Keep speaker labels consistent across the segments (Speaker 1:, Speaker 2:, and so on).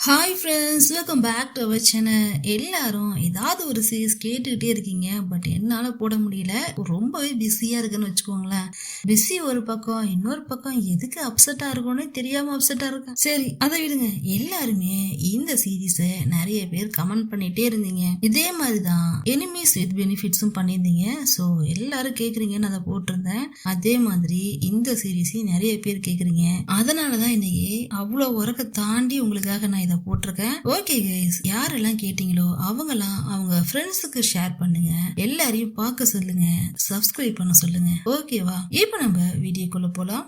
Speaker 1: Hi friends, welcome back to our channel. எல்லாரும் ஏதாவது ஒரு சீரிஸ் கேட்டுக்கிட்டே இருக்கீங்க. பட் என்னால் போட முடியல. ரொம்பவே பிஸியாக இருக்குன்னு வச்சுக்கோங்களேன். பிஸி ஒரு பக்கம், இன்னொரு பக்கம் எதுக்கு அப்செட்டாக இருக்கும்னு தெரியாமல் அப்செட்டாக இருக்கேன். சரி, அதை விடுங்க. எல்லாருமே இந்த சீரீஸை நிறைய பேர் கமெண்ட் பண்ணிகிட்டே இருந்தீங்க. இதே மாதிரி தான் எனிமீஸ் வித் பெனிஃபிட்ஸும் பண்ணியிருந்தீங்க. ஸோ எல்லாரும் கேட்குறீங்கன்னு அதை போட்டிருந்தேன். அதே மாதிரி இந்த சீரீஸையும் நிறைய பேர் கேட்குறீங்க. அதனால தான் இன்னைக்கு அவ்வளோ உரக்க தாண்டி உங்களுக்காக நான் இதை போட்டிருக்கேன். ஓகே கைஸ், யாரெல்லாம் கேட்டீங்களோ அவங்கெல்லாம் அவங்க ஃப்ரெண்ட்ஸுக்கு ஷேர் பண்ணுங்க, எல்லாரையும் பார்க்க சொல்லுங்க, சப்ஸ்கிரைப் பண்ண சொல்லுங்க. ஓகேவா? இப்போ நம்ம வீடியோக்குள்ள போலாம்.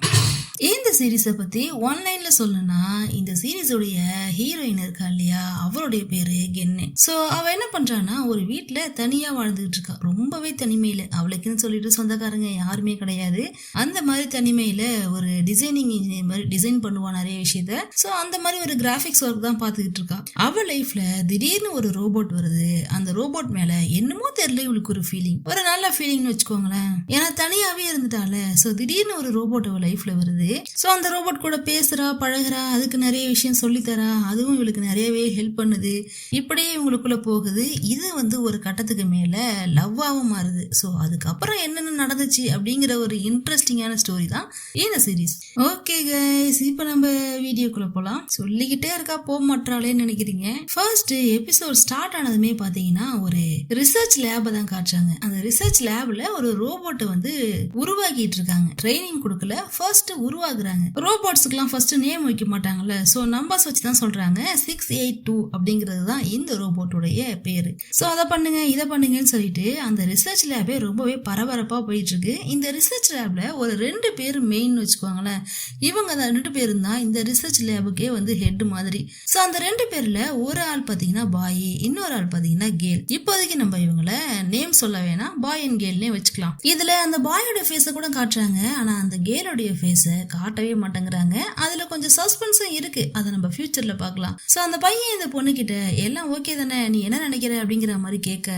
Speaker 1: இந்த சீரீஸை பத்தி ஒன்லைன்ல சொல்லணும்னா, இந்த சீரீஸோடைய ஹீரோயின் இருக்கா இல்லையா, அவருடைய பேரு கென்னு. சோ அவ என்ன பண்றான்னா, ஒரு வீட்டுல தனியா வாழ்ந்துட்டு இருக்கா. ரொம்பவே தனிமையில, அவளுக்குன்னு சொல்லிட்டு சொந்தக்காரங்க யாருமே கிடையாது. அந்த மாதிரி தனிமையில ஒரு டிசைனிங் இன்ஜினியர் மாதிரி டிசைன் பண்ணுவா நிறைய விஷயத்த. சோ அந்த மாதிரி ஒரு கிராபிக்ஸ் ஒர்க் தான் பாத்துக்கிட்டு இருக்கா. அவ லைஃப்ல திடீர்னு ஒரு ரோபோட் வருது. அந்த ரோபோட் மேல என்னமோ தெரியல, இவளுக்கு ஒரு ஃபீலிங், ஒரு நல்ல ஃபீலிங்னு வச்சுக்கோங்களேன். ஏன்னா தனியாவே இருந்துட்டால. சோ திடீர்னு ஒரு ரோபோட் அவ லைஃப்ல வருது. சோ அந்த ரோபோட் கூட பேசுறா, பழகுறா, அதுக்கு நிறைய விஷயம் சொல்லித்தரா. அதுவும் இவளுக்கு நிறையவே ஹெல்ப் பண்ணுது. இப்படியே இவங்களுக்குள்ள போகுது. இது ஒரு கட்டத்துக்கு மேல லவ்வாவும் மாறுது. சோ அதுக்கப்புறம் என்னென்ன நடந்துச்சு அப்படிங்கிற ஒரு இன்ட்ரெஸ்டிங்கான ஸ்டோரி தான் இந்த சீரீஸ். ஓகே கைஸ், இப்போ நம்ம வீடியோக்குள்ள போலாம். சொல்லிக்கிட்டே இருக்கா, போக மாட்டாளேன்னு நினைக்கிறீங்க. ஃபர்ஸ்ட் எபிசோட் ஸ்டார்ட் ஆனதுமே பாத்தீங்கன்னா ஒரு ரிசர்ச் லேபை தான் காட்டுறாங்க. அந்த ரிசர்ச் லேப்ல ஒரு ரோபோட்டை உருவாக்கிட்டு இருக்காங்க. ட்ரைனிங் கொடுக்கல, ஃபர்ஸ்ட் உருவாக்குறாங்க. ரோபோட்ஸ்க்குலாம் ஃபர்ஸ்ட் நேம் வைக்க மாட்டாங்கல்ல. சோ நம்பர்ஸ் வச்சு தான் சொல்றாங்க. 682 அப்படிங்கிறது தான் இந்த ரோபோட்டோடைய பேரு. சோ அதை பண்ணுங்க, இதை பண்ணுங்கன்னு சொல்லிட்டு அந்த ரிசர்ச் லேபே ரொம்பவே பரபரப்பா போயிட்டு இருக்கு. இந்த ரிசர்ச் லேப்ல ஒரு 2 பேர் மெயின் வச்சுக்கோங்களேன். இவங்க அந்த 2 பேரும் தான் இந்த ரிசர்ச் லேபுக்கே ஹெட் மாதிரி. சோ அந்த 2 பேர்ல ஒரு ஆள் பாத்தீங்கன்னா பாய், இன்னொரு ஆள் பாத்தீங்கன்னா கேல். இப்போதைக்கு நம்ம இவங்கள நேம் சொல்ல வேணாம், பாய் அண்ட் கேல்னே வச்சுக்கலாம். இதுல அந்த பாயோட ஃபேஸ கூட காட்டுறாங்க. ஆனா அந்த கேலோடைய ஃபேஸ காட்டவே மாட்டேங்கிறாங்க. அதுல கொஞ்சம் சஸ்பென்ஸும் இருக்கு. அதை நம்ம ஃபியூச்சர்ல பார்க்கலாம். சோ அந்த பையன் இந்த பொண்ணு கிட்ட எல்லாம் ஓகே தானே, நீ என்ன நினைக்கிற அப்படிங்கிற மாதிரி கேட்க,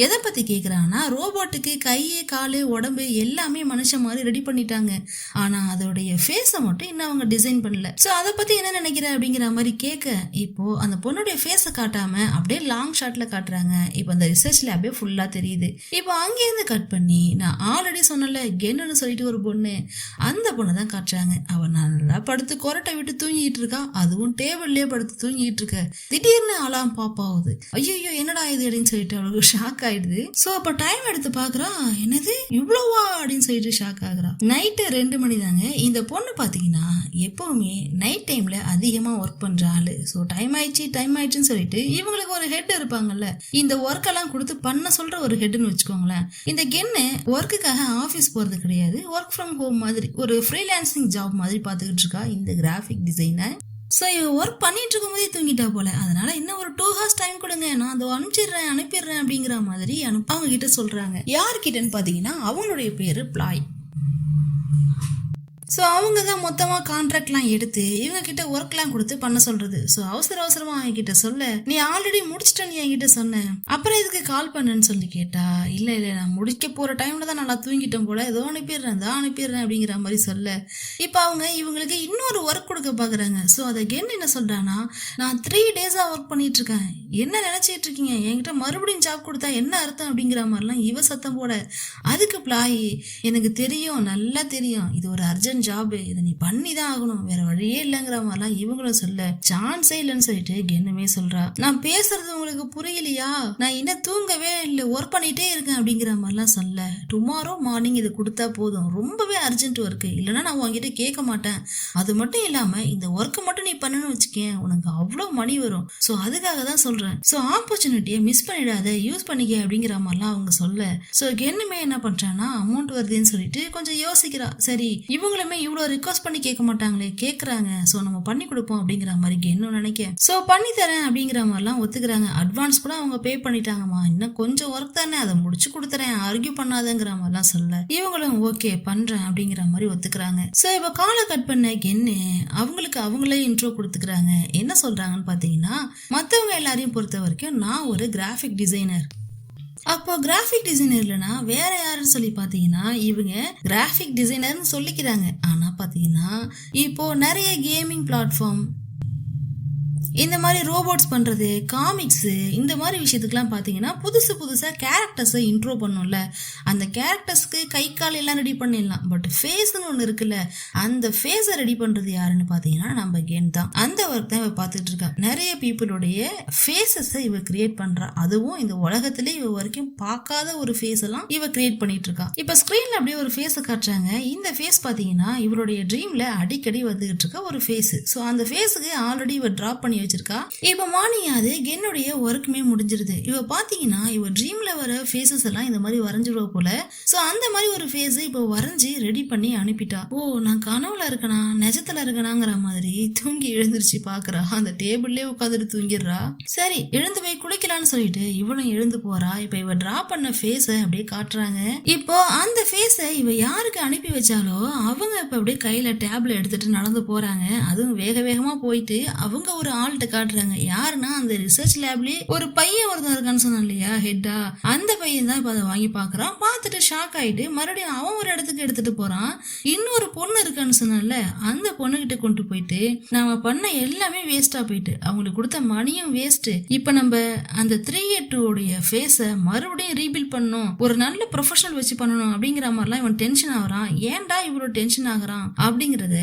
Speaker 1: எதை பத்தி கேக்குறான்னா, ரோபோட்டுக்கு கை, காலு, உடம்பு எல்லாமே மனுஷன் மாதிரி ரெடி பண்ணிட்டாங்க. ஆனா அதோடைய ஃபேஸ மட்டும் இன்னும் அவங்க டிசைன் பண்ணல. சோ அதை பத்தி என்ன நினைக்கிற அப்படிங்கிற மாதிரி கேட்க, இப்போ அந்த பொண்ணுடைய ஃபேஸ காட்டாம அப்படியே லாங் ஷாட்ல காட்டுறாங்க. இப்போ அந்த ரிசர்ச் லேபே ஃபுல்லா தெரியுது. இப்போ அங்கேருந்து கட் பண்ணி, நான் ஆல்ரெடி சொன்னல கென்னு சொல்லிட்டு ஒரு பொண்ணு, அந்த பொண்ணு தான் காட்டுறாங்க. அவன் நல்லா படுத்து கொரட்டை விட்டு தூங்கிட்டு இருக்கா. அதுவும் டேபிள்லயே படுத்து தூங்கிட்டு இருக்க. திடீர்னு அலாம் பாப்பாவுது. ஐயோ என்னடா இது அப்படின்னு சொல்லிட்டு அவளுக்கு ஷாக் ஆயிடுது. சோ அப்ப டைம் எடுத்து பாக்குறா. என்னது இவ்வளவா அப்படின்னு சொல்லிட்டு ஷாக் ஆகுறா. நைட்டு 2 மணி தாங்க. இந்த பொண்ணு பாத்தீங்கன்னா எப்பவுமே நைட் டைம்ல அதிகமா ஒர்க் பண்ற ஆளு. சோ டைம் ஆயிடுச்சுன்னு சொல்லிட்டு இவங்களுக்கு ஒரு ஹெட் இருப்பாங்கல்ல, இந்த ஒர்க் எல்லாம் கொடுத்து பண்ண சொல்ற ஒரு ஹெட்னு வச்சுக்கோங்களேன். இந்த கென்னு ஒர்க்குக்காக ஆபீஸ் போறது கிடையாது, ஒர்க் ஃப்ரம் ஹோம் மாதிரி ஒரு ஃப்ரீலான்சிங் ஜாப் மாதிரி பாத்துக்கிட்டு இருக்கா இந்த கிராஃபிக் டிசைனர். ஸோ இவ ஒர்க் பண்ணிட்டு இருக்கும் போதே தூங்கிட்டா போல. அதனால இன்னும் ஒரு 2 hours டைம் கொடுங்க, நான் அதை அனுப்பிடுறேன் அப்படிங்கிற மாதிரி அவங்க கிட்ட சொல்றாங்க. யார்கிட்டன்னு பாத்தீங்கன்னா அவங்களுடைய பேரு பிளாய். ஸோ அவங்க தான் மொத்தமாக கான்ட்ராக்ட்லாம் எடுத்து இவங்க கிட்ட ஒர்க்லாம் கொடுத்து பண்ண சொல்றது. ஸோ அவசரமா அவங்க கிட்ட சொல்ல, நீ ஆல்ரெடி முடிச்சிட்டேன்னு என்கிட்ட சொன்ன, அப்புறம் இதுக்கு கால் பண்ணேன்னு சொல்லி கேட்டா, இல்லை நான் முடிக்க போற டைம்ல தான் நல்லா தூங்கிட்டேன் போல, ஏதோ அனுப்பிடுறேன் அப்படிங்கிற மாதிரி சொல்ல, இப்போ அவங்க இவங்களுக்கு இன்னொரு ஒர்க் கொடுக்க பாக்குறாங்க. ஸோ அதை கென் என்ன சொல்றான்னா, நான் 3 days-ஆ ஒர்க் பண்ணிட்டு இருக்கேன், என்ன நினைச்சிட்டு இருக்கீங்க, என்கிட்ட மறுபடியும் ஜாப் கொடுத்தா என்ன அர்த்தம் அப்படிங்கிற மாதிரிலாம் இவ சத்தம் போட, அதுக்கு பிளாய், எனக்கு தெரியும், நல்லா தெரியும், இது ஒரு அர்ஜென்ட் ஜாப், இதை நீ பண்ணி தான் ஆகணும், வேற வழியே இல்லைங்கிற மாதிரிலாம் இவங்களும் சொல்ல, சான்ஸே இல்லைன்னு சொல்லிட்டு கென்னுமே சொல்றா, நான் பேசுறது உங்களுக்கு புரியலையா, நான் இன்னும் தூங்கவே இல்லை, ஒர்க் பண்ணிட்டே இருக்கேன் அப்படிங்கிற மாதிரிலாம் சொல்ல, டுமாரோ மார்னிங் இது கொடுத்தா போதும், ரொம்பவே அர்ஜென்ட் ஒர்க், இல்லைன்னா நான் உங்ககிட்ட கேட்க மாட்டேன், அது மட்டும் இல்லாம இந்த ஒர்க்கை மட்டும் நீ பண்ணணும்னு வச்சுக்கேன், உனக்கு அவ்வளோ மணி வரும், ஸோ அதுக்காக தான் சொல்றேன், ஸோ ஆப்பர்ச்சுனிட்டியை மிஸ் பண்ணிடாத, யூஸ் பண்ணிக்க அப்படிங்கிற மாதிரிலாம் அவங்க சொல்ல, ஸோ கென்னுமே என்ன பண்றான்னா, அமௌண்ட் வருதுன்னு சொல்லிட்டு கொஞ்சம் யோசிக்கிறா. சரி, இவங்களுமே இவ்வளவு ரிக்வஸ்ட் பண்ணி கேட்க மாட்டாங்களே, கேக்குறாங்க, சோ நம்ம பண்ணி கொடுப்போம் அப்படிங்கிற மாதிரி கென்னு நினைக்க, சோ பண்ணி தரேன் அப்படிங்கிற மாதிரிலாம் ஒத்துக்கிறாங்க. அட்வான்ஸ் கூட அவங்க பே பண்ணிட்டாங்கம்மா, இன்னும் கொஞ்சம் ஒர்க் தானே, அதை முடிச்சு கொடுத்துறேன், ஆர்கியூ பண்ணாதங்கிற மாதிரிலாம் சொல்ல, இவங்களும் ஓகே பண்றேன் அப்படிங்கிற மாதிரி ஒத்துக்கிறாங்க. சோ இப்ப காலை கட் பண்ண கென்னு அவங்களுக்கு அவங்களே இன்ட்ரோ கொடுத்துக்கிறாங்க. என்ன சொல்றாங்கன்னு பாத்தீங்கன்னா, மத்தவங்க எல்லாரையும் பொறுத்த வரைக்கும் நான் ஒரு கிராஃபிக் டிசைனர். அப்போ கிராஃபிக் டிசைனர் இல்லைன்னா வேற யாருன்னு சொல்லி பாத்தீங்கன்னா, இவங்க கிராஃபிக் டிசைனர்னு சொல்லிக்கிறாங்க. ஆனா பாத்தீங்கன்னா இப்போ நிறைய கேமிங் பிளாட்ஃபார்ம், இந்த மாதிரி ரோபோட்ஸ் பண்றது, காமிக்ஸ், இந்த மாதிரி விஷயத்துக்குலாம் பாத்தீங்கன்னா புதுசு புதுசா கேரக்டர்ஸை இன்ட்ரோ பண்ணும்ல. அந்த கேரக்டர்ஸ்க்கு கை கால் எல்லாம் ரெடி பண்ணிடலாம். பட் ஃபேஸ்னு ஒன்று இருக்குல்ல, அந்த ஃபேஸை ரெடி பண்றது யாருன்னு பாத்தீங்கன்னா நம்ம கேன் தான். அந்த ஒர்க் தான் இவ பார்த்துட்டு இருக்கா. நிறைய பீப்புளுடைய ஃபேஸஸை இவ கிரியேட் பண்றா. அதுவும் இந்த உலகத்திலே இவ வரைக்கும் பார்க்காத ஒரு ஃபேஸ் எல்லாம் இவ கிரியேட் பண்ணிட்டு இருக்கா. இப்ப ஸ்கிரீன்ல அப்படியே ஒரு ஃபேஸை காட்டுறாங்க. இந்த ஃபேஸ் பாத்தீங்கன்னா இவருடைய ட்ரீம்ல அடிக்கடி வந்துகிட்டு இருக்க ஒரு ஃபேஸ். ஸோ அந்த ஃபேஸுக்கு ஆல்ரெடி இவ டிராப் பண்ணி வச்சிருக்கா. இப்ப மார்னிங் அது கென்னுடைய ஒர்க்குமே முடிஞ்சிருது. இவ பாத்தீங்கன்னா இவ ட்ரீம்ல வர ஃபேஸஸ் எல்லாம் இந்த மாதிரி வரைஞ்சிருவ போல. சோ அந்த மாதிரி ஒரு ஃபேஸ் இப்ப வரைஞ்சி ரெடி பண்ணி அனுப்பிட்டா. ஓ, நான் கனவுல இருக்கனா நிஜத்துல இருக்கனாங்கிற மாதிரி தூங்கி எழுந்திருச்சு பாக்குறா. அந்த டேபிள்லயே உட்காந்துட்டு தூங்கிடுறா. சரி, எழுந்து போய் குளிக்கலாம்னு சொல்லிட்டு இவளும் எழுந்து போறா. இப்ப இவ டிரா பண்ண ஃபேஸ அப்படியே காட்டுறாங்க. இப்போ அந்த ஃபேஸ இவ யாருக்கு அனுப்பி வச்சாலோ அவங்க இப்ப அப்படியே கையில டேப்ல எடுத்துட்டு நடந்து போறாங்க. அதுவும் வேக வேகமா போயிட்டு அவங்க ஒரு ஆள்கிட்ட காட்டுறாங்க. யாருன்னா அந்த ரிசர்ச் லேப்லயே ஒரு பையன் ஒருத்தன் இருக்கான்னு சொன்னான் இல்லையா, ஹெட்டா, அந்த பையன் தான் இப்ப அதை வாங்கி பாக்குறான். பார்த்துட்டு ஷாக் ஆயிட்டு மறுபடியும் அவன் ஒரு இடத்துக்கு எடுத்துட்டு போறான். இன்னொரு பொண்ணு இருக்கான்னு சொன்னான்ல, அந்த பொண்ணுகிட்ட கொண்டு போயிட்டு நாம பண்ண எல்லாமே வேஸ்டா போயிட்டு அவங்களுக்கு கொடுத்த மணியும் வேஸ்ட். இப்ப நம்ம அந்த 382 உடைய ஃபேஸ மறுபடியும் ரீபில்ட் பண்ணணும், ஒரு நல்ல ப்ரொஃபஷனல் வச்சு பண்ணணும் அப்படிங்கிற மாதிரிலாம் இவன் டென்ஷன் ஆகுறான். ஏன்டா இவ்வளவு டென்ஷன் ஆகுறான் அப்படிங்கறத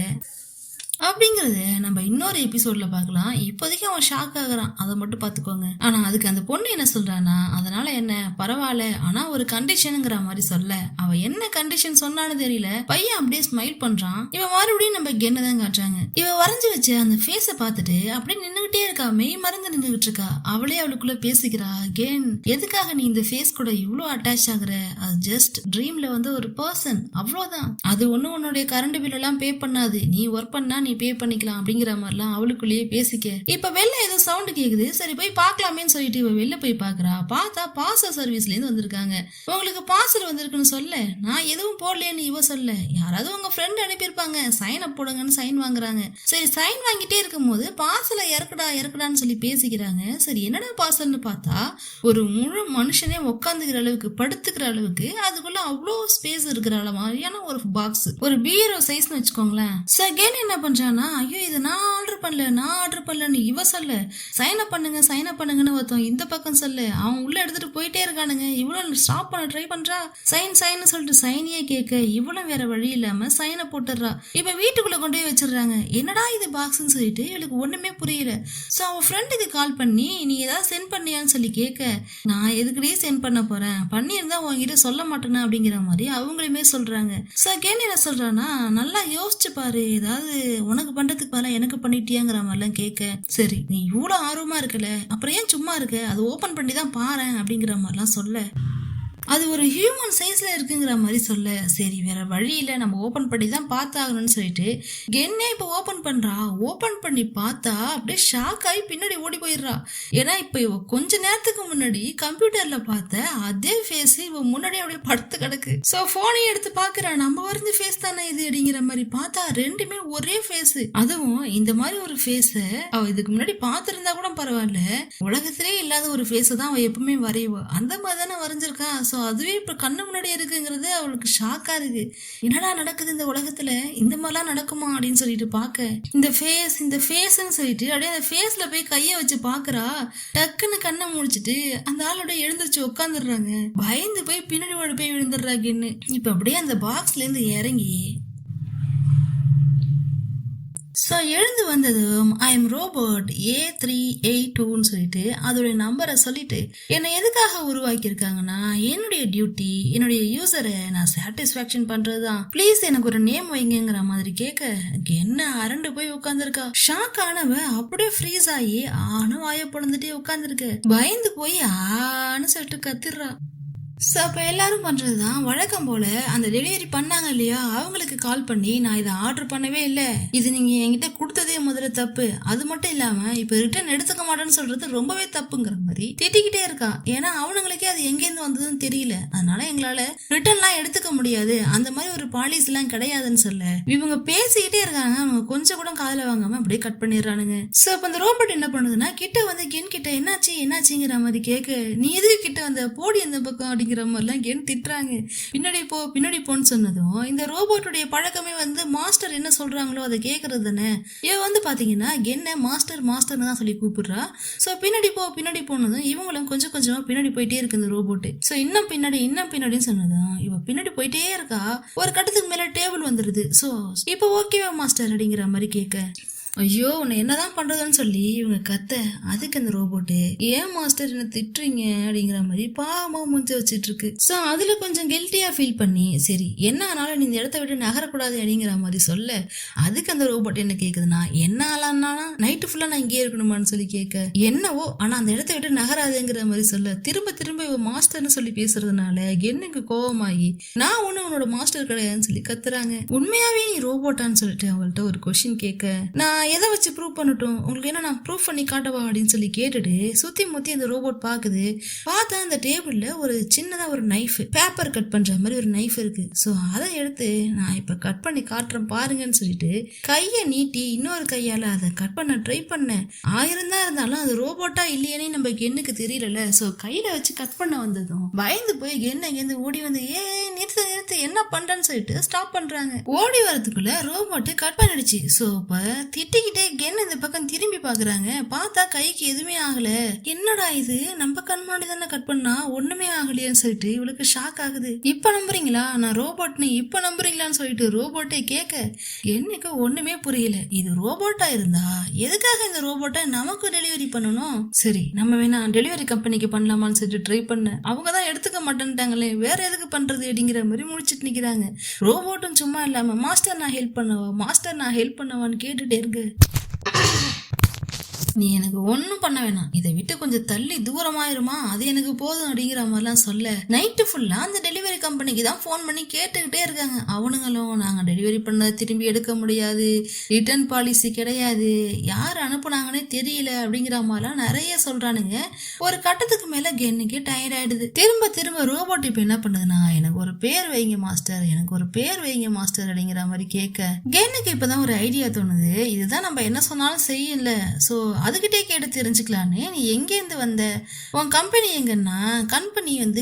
Speaker 1: நம்ம இன்னொரு எபிசோட்ல பார்க்கலாம். இப்போதைக்கு அவன் ஷாக் ஆகுறான், அதை மட்டும் பாத்துக்கோங்க. ஆனா அதுக்கு அந்த பொண்ணு என்ன சொல்றானா, அதனால என்ன பரவாயில்ல, ஆனா ஒரு கண்டிஷனுங்கிற மாதிரி சொல்ல. அவ என்ன கண்டிஷன் சொன்னான்னு தெரியல. பையன் அப்படியே ஸ்மைல் பண்றான். இவ மறுபடியும் நம்ம கென்ன தான் காட்டுறாங்க. இவ வரைஞ்சு வச்சு அந்த ஃபேஸ பார்த்துட்டு அப்படியே நின்னுகிட்டே இருக்கா, மெய் மறந்து நின்னுகிட்டு இருக்கா. அவளே அவளுக்குள்ள பேசிக்கிறா, கென் எதுக்காக நீ இந்த ஃபேஸ் கூட இவ்வளவு அட்டாச் ஆகுற? அது ஜஸ்ட் ட்ரீம்ல வந்து ஒரு பர்சன், அவ்வளவுதான். அது ஒண்ணு உன்னுடைய கரண்ட் பில் எல்லாம் பே பண்ணாது. நீ ஒர்க் பண்ணா நீ பே பண்ணிக்கலாம் அப்படிங்கிற மாதிரிலாம் அவளுக்குள்ளேயே பேசிக்க. இப்ப வெளில ஏதோ சவுண்ட் கேக்குது. சரி போய் பாக்கலாமேன்னு சொல்லிட்டு இவ வெளில போய் பாக்குறா. பார்த்தா பார்சல் சர்வீஸ்ல இருந்து வந்திருக்காங்க. உங்களுக்கு பார்சல் வந்திருக்குன்னு சொல்ல, நான் எதுவும் போடலன்னு இவ சொல்ல, யாராவது உங்க ஃப்ரெண்ட் அனுப்பியிருப்பாங்க, சைன் அப் போடுங்கன்னு சைன் வாங்குறாங்க. சரி சைன் வாங்கிட்டே இருக்கும் போது பார்சலை இறக்குடான்னு சொல்லி பேசிக்கிறாங்க. சரி என்னடா பார்சல்னு பார்த்தா ஒரு முழு மனுஷனே உட்காந்துக்கிற அளவுக்கு, படுத்துக்கிற அளவுக்கு, அதுக்குள்ள அவ்வளோ ஸ்பேஸ் இருக்கிற மாதிரியான ஒரு பாக்ஸ், ஒரு பீரோ சைஸ்னு வச்சுக்கோங்களேன். செகண்ட் என்ன பண்றானா, ஐயோ இதை நான் ஆர்டர் பண்ணலன்னு இவ சொல்ல, சைன் அப் பண்ணுங்கன்னு ஒருத்தன் இந்த பக்கம் சொல்ல, அவன் உள்ள எடுத்துட்டு போயிட்டே இருக்கானுங்க. இவ்வளவு ஸ்டாப் பண்ண ட்ரை பண்றா. சைன் சொல்லிட்டு சைனியே கேட்க இவ்வளவு வேற வழி இல்லாம சைனை போட்டுடுறா. இப்ப வீட்டுக்குள்ள கொண்டு போய் வச்சிடுறாங்க. என்னடா இது பாக்ஸ்ன்னு சொல்லிட்டு இவளுக்கு ஒண்ணுமே புரியல. சோ அவன் ஃப்ரெண்டுக்கு கால் பண்ணி நீ ஏதாவது சென்ட் பண்ணியான்னு சொல்லி கேட்க, நான் எதுக்கடியே சென்ட் பண்ண போறேன், பண்ணியிருந்தா உங்ககிட்ட சொல்ல மாட்டேனா அப்படிங்கிற மாதிரி அவங்களுமே சொல்றாங்க. சோ கேன் என்ன சொல்றானா, நல்லா யோசிச்சு பாரு, ஏதாவது உனக்கு பண்றதுக்கு பதிலா எனக்கு பண்ணிட்டியாங்கிற மாதிரிலாம் கேட்க, சரி நீ இவ்வளவு ஆர்வமா இருக்கல, அப்புறம் ஏன் சும்மா இருக்க, அது ஓபன் பண்ணி தான் பாரு அப்படிங்கிற மாதிரிலாம் சொல்ல, அது ஒரு ஹியூமன் சைஸ்ல இருக்குங்கிற மாதிரி சொல்ல, சரி வேற வழி இல்ல, நம்ம ஓபன் பண்ணி தான் பார்த்தாகணும்னு சொல்லிட்டு கென்னே இப்ப ஓபன் பண்றா. ஓபன் பண்ணி பார்த்தா அப்படியே ஷாக் ஆகி பின்னாடி ஓடி போயிடுறா. ஏன்னா இப்ப இவ கொஞ்ச நேரத்துக்கு முன்னாடி கம்ப்யூட்டர்ல பார்த்த அதே ஃபேஸ் இவ முன்னாடி அப்படியே படுத்து கிடக்கு. சோ போனையும் எடுத்து பாக்குறா, நம்ம வரைஞ்ச ஃபேஸ் தானே இது அப்படிங்கிற மாதிரி பார்த்தா ரெண்டுமே ஒரே ஃபேஸ். அதுவும் இந்த மாதிரி ஒரு ஃபேஸ அவ இதுக்கு முன்னாடி பார்த்திருந்தா கூட பரவாயில்ல, உலகத்திலே இல்லாத ஒரு ஃபேஸ தான் அவ எப்பவுமே வரைவா. அந்த மாதிரி தானே வரைஞ்சிருக்கா. அதுவே இப்ப கண்ணு முன்னாடி இருக்குங்கிறது அவளுக்கு ஷாக்கா இருக்கு. என்னடா நடக்குது இந்த உலகத்துல, இந்த மாதிரிலாம் நடக்குமா அப்படின்னு சொல்லிட்டு பாக்க, இந்த ஃபேஸ்ன்னு சொல்லிட்டு அப்படியே அந்த ஃபேஸ்ல போய் கைய வச்சு பாக்குறா. டக்குன்னு கண்ணை முடிச்சிட்டு அந்த ஆளோட எழுந்திருச்சு உட்காந்துடுறாங்க. பயந்து போய் பின்னாடி ஓடி போய் விழுந்துடுறாங்கன்னு. இப்ப அப்படியே அந்த பாக்ஸ்ல இருந்து இறங்கி எழுந்து வந்ததும் ஐ எம் ரோபோட் A382ன்னு சொல்லிட்டு அதோடைய நம்பரை சொல்லிட்டு என்னை எதுக்காக உருவாக்கி இருக்காங்கன்னா, என்னுடைய டியூட்டி என்னுடைய யூசரை நான் சாட்டிஸ்பாக்சன் பண்றதுதான், பிளீஸ் எனக்கு ஒரு நேம் வைங்கிற மாதிரி கேட்க, என்ன அரண்டு போய் உட்காந்துருக்கா. ஷாக் ஆனவ அப்படியே ஃப்ரீஸ் ஆகி ஆனும் வாய பொழந்துட்டே உட்காந்துருக்கு. பயந்து போய் ஆன்னு சொல்லிட்டு கத்திடுறா. ஸோ அப்போ எல்லாரும் பண்ணுறதுதான் வழக்கம் போல் அந்த டெலிவரி பண்ணாங்க இல்லையா, அவங்களுக்கு கால் பண்ணி நான் இதை ஆர்டர் பண்ணவே இல்லை, இது நீங்கள் என்கிட்ட கொடுத்ததே முதல்ல தப்பு, அது மட்டும் இல்லாமல் இப்போ ரிட்டர்ன் எடுத்துக்க மாட்டேன்னு சொல்கிறது ரொம்பவே தப்புங்கிற மாதிரி திட்டிக்கிட்டே இருக்கா. ஏன்னா அவனுங்களுக்கே அது எங்கேருந்து வந்ததுன்னு தெரியல, அதனால எங்களால் ரிட்டர்ன்லாம் எடுத்துக்க முடியாது, அந்த மாதிரி ஒரு பாலிசிலாம் கிடையாதுன்னு சொல்ல இவங்க பேசிக்கிட்டே இருக்காங்க. அவங்க கொஞ்சம் கூட காதில் வாங்காமல் அப்படியே கட் பண்ணிடுறானுங்க. ஸோ இப்போ அந்த ரோபோட் என்ன பண்ணுதுன்னா, கிட்ட வந்து கென் கிட்ட என்னாச்சுங்கிற மாதிரி கேட்க, நீ எதுக்கு கிட்ட வந்த போடி அந்த பக்கம் அப்படிங்கிற மாதிரிலாம் கென் திட்டுறாங்க. பின்னாடி போன்னு சொன்னதும் இந்த ரோபோட்டுடைய பழக்கமே வந்து மாஸ்டர் என்ன சொல்றாங்களோ அதை கேட்கறது தானே. இவ வந்து பாத்தீங்கன்னா கென்ன மாஸ்டர்னு தான் சொல்லி கூப்பிடுறா. சோ பின்னாடி போனதும் இவங்களும் கொஞ்சம் கொஞ்சமா பின்னாடி போயிட்டே இருக்கு இந்த ரோபோட்டு. சோ இன்னும் பின்னாடின்னு சொன்னதும் இவ பின்னாடி போயிட்டே இருக்கா. ஒரு கட்டத்துக்கு மேல டேபிள் வந்துருது. சோ இப்ப ஓகேவா மாஸ்டர் அப்படிங்கிற மாதிரி கேட்க, ஐயோ உன்னை என்னதான் பண்றதுன்னு சொல்லி இவங்க கத்த, அதுக்கு அந்த ரோபோட்டு ஏன் மாஸ்டர் என்ன திட்டுறீங்க அப்படிங்கிற மாதிரி பாவமா முஞ்ச வச்சிட்டு இருக்கு. சோ அதுல கொஞ்சம் கில்ட்டியா ஃபீல் பண்ணி, சரி என்ன ஆனாலும் நீ இந்த இடத்த விட்டு நகரக்கூடாது அப்படிங்கிற மாதிரி சொல்ல, அதுக்கு அந்த ரோபோட் என்ன கேக்குதுன்னா, என்ன ஆளான்னா நைட்டு ஃபுல்லா நான் இங்கே இருக்கணுமான்னு சொல்லி கேட்க, என்னவோ ஆனா அந்த இடத்த விட்டு நகராதுங்கிற மாதிரி சொல்ல, திரும்ப இவ மாஸ்டர்னு சொல்லி பேசுறதுனால என்னக்கு கோவமாகி, நான் ஒண்ணு உன்னோட மாஸ்டர் கிடையாதுன்னு சொல்லி கத்துறாங்க. உண்மையாவே நீ ரோபோட்டான்னு சொல்லிட்டு அவள்கிட்ட ஒரு கொஸ்டின் கேட்க, நான் எதை வச்சு ப்ரூவ் பண்ணட்டும், உங்களுக்கு என்ன நான் ப்ரூவ் பண்ணி காட்டவா அப்படின்னு சொல்லி கேட்டுட்டு சுத்தி முத்தி அந்த ரோபோட் பாக்குது. பார்த்தா அந்த டேபிள்ல ஒரு சின்னதா ஒரு நைஃப், பேப்பர் கட் பண்ற மாதிரி ஒரு நைஃப் இருக்கு. சோ அதை எடுத்து நான் இப்ப கட் பண்ணி காட்டுறேன் பாருங்கன்னு சொல்லிட்டு கைய நீட்டி இன்னொரு கையால அதை கட் பண்ண ட்ரை பண்ணேன். 1000 தான் இருந்தாலும் அது ரோபோட்டா இல்லையேன்னு நம்ம கென்னுக்கு தெரியல. சோ கையில வச்சு கட் பண்ண வந்ததும் பயந்து போய் கென்னு ஓடி வந்து, நிறுத்து என்ன பண்றேன்னு சொல்லிட்டு ஸ்டாப் பண்றாங்க. ஓடி வரதுக்குள்ள ரோபோட் கட் பண்ணிடுச்சு. சோ இப்ப திட்டிக்கிட்டே கென் இந்த பக்கம் திரும்பி பாக்குறாங்க. பார்த்தா கைக்கு எதுவுமே ஆகல. என்னடா இது, நம்ம கண் முன்னாடி தானே கட் பண்ணா ஒண்ணுமே ஆகலையான்னு சொல்லிட்டு இவளுக்கு ஷாக் ஆகுது. இப்ப நம்புறீங்களா நான் ரோபோட்னு, இப்ப நம்புறீங்களான்னு சொல்லிட்டு ரோபோட்டே கேட்க கென்னுக்கு ஒண்ணுமே புரியல. இது ரோபோட்டா இருந்தா எதுக்காக இந்த ரோபோட்டை நமக்கு டெலிவரி பண்ணணும்? சரி நம்ம வேணா டெலிவரி கம்பெனிக்கு பண்ணலாமான்னு சொல்லிட்டு ட்ரை பண்ண, அவங்க தான் எடுத்துக்க மாட்டேன்ட்டாங்களே, வேற எதுக்கு பண்றது அப்படிங்கிற மாதிரி முடிச்சிட்டு நிக்கிறாங்க. ரோபோட்டும் சும்மா இல்லாம மாஸ்டர் நான் ஹெல்ப் பண்ணவான்னு கேட்டுட்டே இருக்கு. நீ எனக்கு ஒன்னும் பண்ண வேணாம், இதை விட்டு கொஞ்சம் தள்ளி தூரமாயிருமா, அது எனக்கு போதும் அப்படிங்கிற மாதிரிலாம் சொல்ல, நைட்டு ஃபுல்லா அந்த டெலிவரி கம்பெனிக்கு தான் போன் பண்ணி கேட்டுக்கிட்டே இருக்காங்க. அவனுங்களும் நாங்க டெலிவரி பண்ண திரும்பி எடுக்க முடியாது, ரிட்டர்ன் பாலிசி கிடையாது, யார் அனுப்புனாங்கன்னே தெரியல அப்படிங்கிற மாதிரிலாம் நிறைய சொல்றானுங்க. ஒரு கட்டத்துக்கு மேல கென்னுக்கு டயர்ட் ஆயிடுது. திரும்ப ரோபோட் இப்ப என்ன பண்ணுதுன்னா, எனக்கு ஒரு பேர் வைங்க மாஸ்டர் அப்படிங்கிற மாதிரி கேட்க, கென்னுக்கு இப்பதான் ஒரு ஐடியா தோணுது. இதுதான் நம்ம என்ன சொன்னாலும் செய்யல, சோ அதுகிட்டே கேட்டு தெரிஞ்சுக்கலான்னு, நீ எங்கேருந்து வந்த, உன் கம்பெனி எங்கன்னா, கம்பெனி வந்து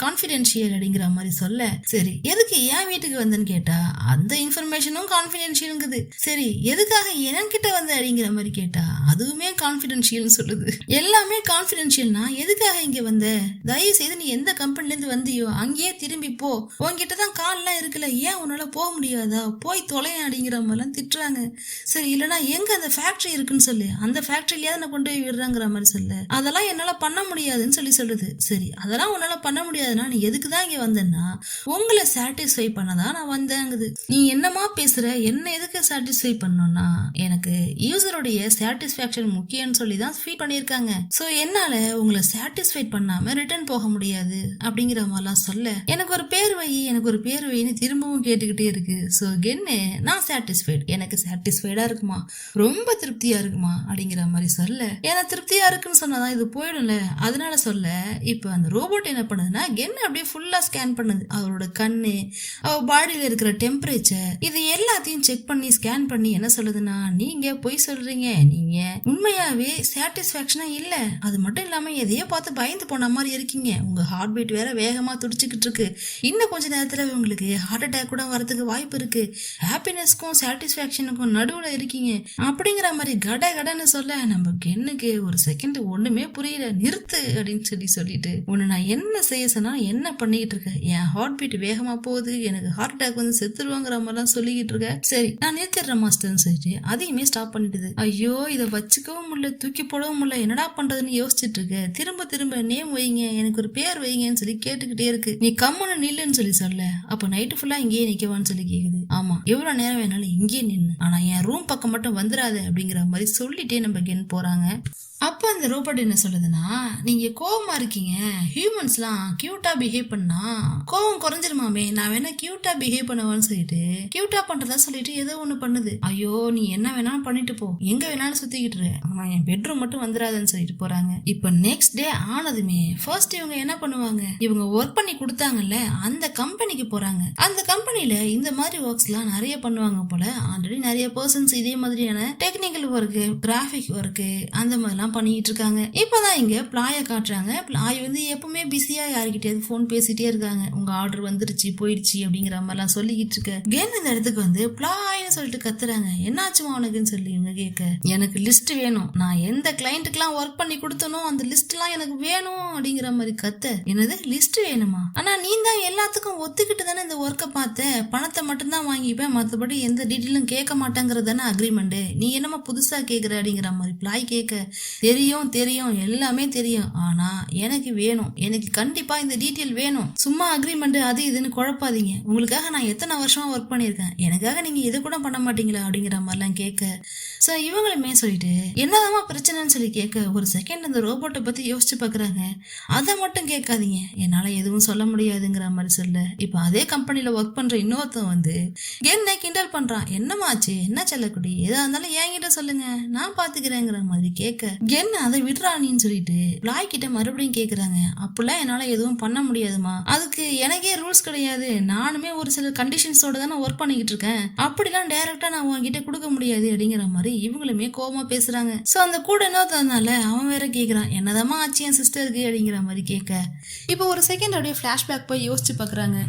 Speaker 1: கான்ஃபிடென்ஷியல் அப்படிங்கிற மாதிரி சொல்ல, சரி எதுக்கு என் வீட்டுக்கு வந்தேன்னு கேட்டா அந்த இன்ஃபர்மேஷனும் கான்ஃபிடென்ஷியல்ங்குது. சரி எதுக்காக என்கிட்ட வந்த அப்படிங்கிற மாதிரி கேட்டா அதுவுமே கான்ஃபிடென்ஷியல் சொல்லுது. எல்லாமே கான்ஃபிடென்ஷியல்னா எதுக்காக இங்க வந்த, தயவு செய்து நீ எந்த கம்பெனில இருந்து வந்தியோ அங்கேயே திரும்பி போ, உன்கிட்ட தான் கால்லாம் இருக்குல்ல, ஏன் உன்னால போக முடியாதா, போய் தொலை அப்படிங்கிற மாதிரிலாம் திட்டுறாங்க. சரி இல்லைன்னா எங்க அந்த ஃபேக்டரி இருக்குன்னு சொல்லு, அந்த ஃபேக்டரியிலேயே நான் கொண்டு போய் விடுறாங்கிற மாதிரி சொல்ல, அதெல்லாம் என்னால பண்ண முடியாதுன்னு சொல்லுது. சரி அதெல்லாம் உன்னால பண்ண முடியாதுன்னா நீ எதுக்கு தான் இங்க வந்தேன்னா, உங்களை சாட்டிஸ்ஃபை பண்ணதான் நான் வந்தேங்குது. நீ என்னமா பேசுற, என்ன எதுக்கு சாட்டிஸ்ஃபை பண்ணணும்னா, எனக்கு யூசருடைய சாட்டிஸ்ஃபேக்ஷன் முக்கியம்னு சொல்லி தான் ஃபீல் பண்ணியிருக்காங்க. சோ என்னால உங்களை சாட்டிஸ்ஃபை பண்ணாம ரிட்டர்ன் போக முடியாது அப்படிங்கிற மாதிரிலாம் சொல்ல, எனக்கு ஒரு பேர் வைன்னு திரும்பவும் கேட்டுக்கிட்டே இருக்கு. சோ கென்னு நான் சாட்டிஸ்ஃபைட், எனக்கு சாட்டிஸ்ஃபைடா இருக்குமா, ரொம்ப திருப்தியா இருக்குமா அப்படிங்கிற மாதிரி சொல்ல, ஏன்னா திருப்தியா இருக்குன்னு சொன்னாதான் இது போயிடும்ல, அதனால சொல்ல. இப்ப அந்த ரோபோட் என்ன பண்ணுதுன்னா, கென் அப்படியே ஃபுல்லா ஸ்கேன் பண்ணுது. அவரோட கண்ணு, அவ பாடியில இருக்கிற டெம்பரேச்சர், இது எல்லாத்தையும் செக் பண்ணி ஸ்கேன் பண்ணி என்ன சொல்லுதுன்னா, நீங்க பொய் சொல்றீங்க, நீங்க உண்மையாவே சாட்டிஸ்பாக்சனா இல்ல, அது மட்டும் இல்லாம எதையோ பார்த்து பயந்து போன மாதிரி இருக்கீங்க, உங்க ஹார்ட் பீட் வேற வேகமா துடிச்சுக்கிட்டு இருக்கு, இன்னும் கொஞ்ச நேரத்துல உங்களுக்கு ஹார்ட் அட்டாக் கூட வரதுக்கு வாய்ப்பு இருக்கு, ஹாப்பினஸ்க்கும் சாட்டிஸ்பாக்சனுக்கும் நடுவுல இருக்கீங்க அப்படிங்கிற மாதிரி கடன்னு சொல்ல, நம்ம கென்னுக்கு ஒரு செகண்ட் ஒண்ணுமே புரியல. நிறுத்து அப்படின்னு சொல்லிட்டு, உன்னை நான் என்ன செய்ய சொன்னா என்ன பண்ணிட்டு இருக்க, என் ஹார்ட் பீட் வேகமா போகுது, எனக்கு ஹார்ட் அட்டாக் வந்து செத்துருவாங்கிற மாதிரிலாம் சொல்லிக்கிட்டு இருக்க, சரி நான் நிறுத்திடுறேன் மாஸ்டர்னு சொல்லிட்டு அதையுமே ஸ்டாப் பண்ணிடுது. ஐயோ இதை வச்சுக்கவும் முடியல, தூக்கி போடவும் முடியல, என்னடா பண்றதுன்னு யோசிச்சுட்டு இருக்க. திரும்ப நேம் வைங்க, எனக்கு ஒரு பேர் வைங்கன்னு சொல்லி கேட்டுக்கிட்டே இருக்கு. நீ கம்முன்னு நில்லுன்னு சொல்ல, அப்ப நைட்டு ஃபுல்லா இங்கேயே நிக்கவான்னு சொல்லி கேக்குது. ஆமா எவ்வளவு நேரம் வேணாலும் இங்கேயே நின்னு, ஆனா என் ரூம் பக்கம் மட்டும் வந்துடாது அப்படிங்கிற மாதிரி சொல்லிட்டே நம்ம கென் போறாங்க. அப்ப அந்த ரோபோட் என்ன சொல்லுதுன்னா, நீங்க கோவமா இருக்கீங்க, ஹியூமன்ஸ்லாம் கியூட்டா பிஹேவ் பண்ணா கோவம் குறைஞ்சிருமாமே, நான் வேணா கியூட்டா பிஹேவ் பண்ணுவான்னு சொல்லிட்டு கியூட்டா பண்றதா சொல்லிட்டு ஏதோ ஒண்ணு பண்ணுது. ஐயோ நீ என்ன வேணாலும் பண்ணிட்டு போ, எங்க வேணாலும் சுத்திக்கிட்டு இரு, ஆனா என் பெட்ரூம் மட்டும் வந்துடாதுன்னு சொல்லிட்டு போறாங்க. இப்ப நெக்ஸ்ட் டே ஆனதுமே ஃபர்ஸ்ட் இவங்க என்ன பண்ணுவாங்க, இவங்க ஒர்க் பண்ணி கொடுத்தாங்கல்ல அந்த கம்பெனிக்கு போறாங்க. அந்த கம்பெனில இந்த மாதிரி ஒர்க்ஸ் ஒர்க்ஸ்லாம் நிறைய பண்ணுவாங்க போல. ஆல்ரெடி நிறைய பர்சன்ஸ் இதே மாதிரியான டெக்னிக்கல் ஒர்க்கு, கிராஃபிக் ஒர்க்கு அந்த மாதிரிலாம் பண்ணிட்டு இருக்காங்க. இப்பதான் இங்க பிளாய காட்டுறாங்க. பிளாய் வந்து எப்பவுமே பிஸியா யாருக்கிட்டயாவது போன் பேசிட்டே இருக்காங்க. உங்க ஆர்டர் வந்துருச்சு போயிடுச்சு அப்படிங்கிற மாதிரிலாம் சொல்லிக்கிட்டு இருக்க கென் இந்த இடத்துக்கு வந்து பிளாய்னு சொல்லிட்டு கத்துறாங்க. என்னாச்சுமா உனக்குன்னு சொல்லி இவங்க கேட்க, எனக்கு லிஸ்ட் வேணும், நான் எந்த கிளைண்ட்டுக்கெல்லாம் ஒர்க் பண்ணி கொடுத்தனோ அந்த லிஸ்ட் எல்லாம் எனக்கு வேணும் அப்படிங்கிற மாதிரி கத்த. என்னது லிஸ்ட் வேணுமா? ஆனா நீ தான் எல்லாத்துக்கும் ஒத்துக்கிட்டு தானே இந்த ஒர்க்கை பார்த்த, பணத்தை மட்டும்தான் வாங்கிப்பேன், மற்றபடி எந்த டீட்டெயிலும் கேட்க மாட்டேங்கிறது தானே அக்ரிமெண்ட், நீ என்னமா புதுசா கேட்குற அப்படிங்கிற மாதிரி பிளாய் கேட்க, தெரியும் தெரியும் எல்லாமே தெரியும், ஆனா எனக்கு வேணும், எனக்கு கண்டிப்பா இந்த டீட்டெயில் வேணும், சும்மா அக்ரிமெண்ட் அது இதுன்னு குழப்பாதீங்க, உங்களுக்காக நான் எத்தனை வருஷமா ஒர்க் பண்ணியிருக்கேன், எனக்காக நீங்க இது கூட பண்ண மாட்டீங்களா அப்படிங்கிற மாதிரிலாம் கேட்க. ஸோ இவங்களுமே சொல்லிட்டு என்னதாம்மா பிரச்சனைன்னு சொல்லி கேட்க, ஒரு செகண்ட் அந்த ரோபோட்டை பத்தி யோசிச்சு பாக்குறாங்க. அதை மட்டும் கேட்காதீங்க, என்னால எதுவும் சொல்ல முடியாதுங்கிற மாதிரி சொல்ல. இப்ப அதே கம்பெனில ஒர்க் பண்ற இன்னொருத்தன் வந்து என்ன கிண்டல் பண்றான், என்னமாச்சு என்ன செல்லக்குடி, எதா இருந்தாலும் என்கிட்ட சொல்லுங்க நான் பாத்துக்கிறேங்கிற மாதிரி கேட்க, என்ன அதை விடுறானின்னு சொல்லிட்டு பிளாய் கிட்ட மறுபடியும் கேக்குறாங்க. அப்படிலாம் என்னால எதுவும் பண்ண முடியாதுமா, அதுக்கு எனக்கே ரூல்ஸ் கிடையாது, நானுமே ஒரு சில கண்டிஷன்ஸோட தானே ஒர்க் பண்ணிக்கிட்டு இருக்கேன், அப்படிலாம் டைரக்டா நான் உங்ககிட்ட கொடுக்க முடியாது அப்படிங்கிற மாதிரி இவங்களுமே கோவமா பேசுறாங்க. சோ அந்த கூட என்னதுனால அவன் வேற கேக்குறான், என்னதாம்மா ஆச்சு என் சிஸ்டருக்கு அப்படிங்கிற மாதிரி கேட்க. இப்போ ஒரு செகண்ட் அப்படியே பிளாஷ்பேக் போய் யோசிச்சு பாக்குறாங்க.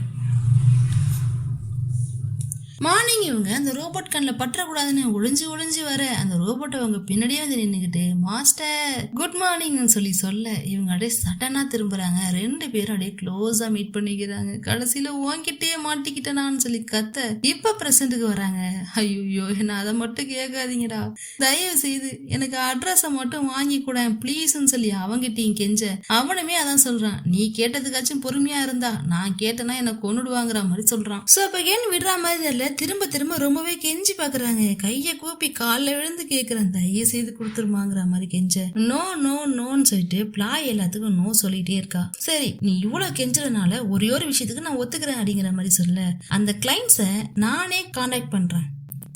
Speaker 1: மார்னிங் இவங்க அந்த ரோபோட் கண்ணில் பற்றக்கூடாதுன்னு ஒளிஞ்சு ஒளிஞ்சு வர அந்த ரோபோட்டை அவங்க பின்னாடியே வந்து நின்றுக்கிட்டு மாஸ்டர் குட் மார்னிங்னு சொல்லி சொல்ல இவங்க அப்படியே சடனா திரும்புறாங்க. ரெண்டு பேரும் அப்படியே க்ளோஸா மீட் பண்ணிக்கிறாங்க. கடைசியில உன்கிட்டே மாட்டிக்கிட்டேனான்னு சொல்லி கத்த இப்ப பிரசன்ட்டுக்கு வராங்க. ஐயோ என்ன அதை மட்டும் கேட்காதீங்கடா, தயவு செய்து எனக்கு அட்ரஸை மட்டும் வாங்கி கூட ப்ளீஸ்ன்னு சொல்லி அவங்கிட்டையும் கெஞ்ச, அவனுமே அதான் சொல்றான், நீ கேட்டதுக்காச்சும் பொறுமையா இருந்தா நான் கேட்டேன்னா என்ன கொன்னுடுவாங்கிற மாதிரி சொல்றான். சோ அப்ப ஏன் விடுற மாதிரி தெரியல, திரும்ப திரும்ப ரொம்பவே கெஞ்சி பாக்குறாங்க. கைய கூப்பி காலில் விழுந்து கேக்குறேன், தயவு செய்து கொடுத்துருமாங்கிற மாதிரி கெஞ்ச. நோ நோ நோன்னு சொல்லிட்டு பிளாய் எல்லாத்துக்கும் நோ சொல்லிட்டே இருக்கா. சரி நீ இவ்வளவு கெஞ்சறதுனால ஒரே ஒரு விஷயத்துக்கு நான் ஒத்துக்கிறேன் அப்படிங்கிற மாதிரி சொல்ல, அந்த கிளைண்ட்ஸை நானே கான்டாக்ட் பண்றேன்.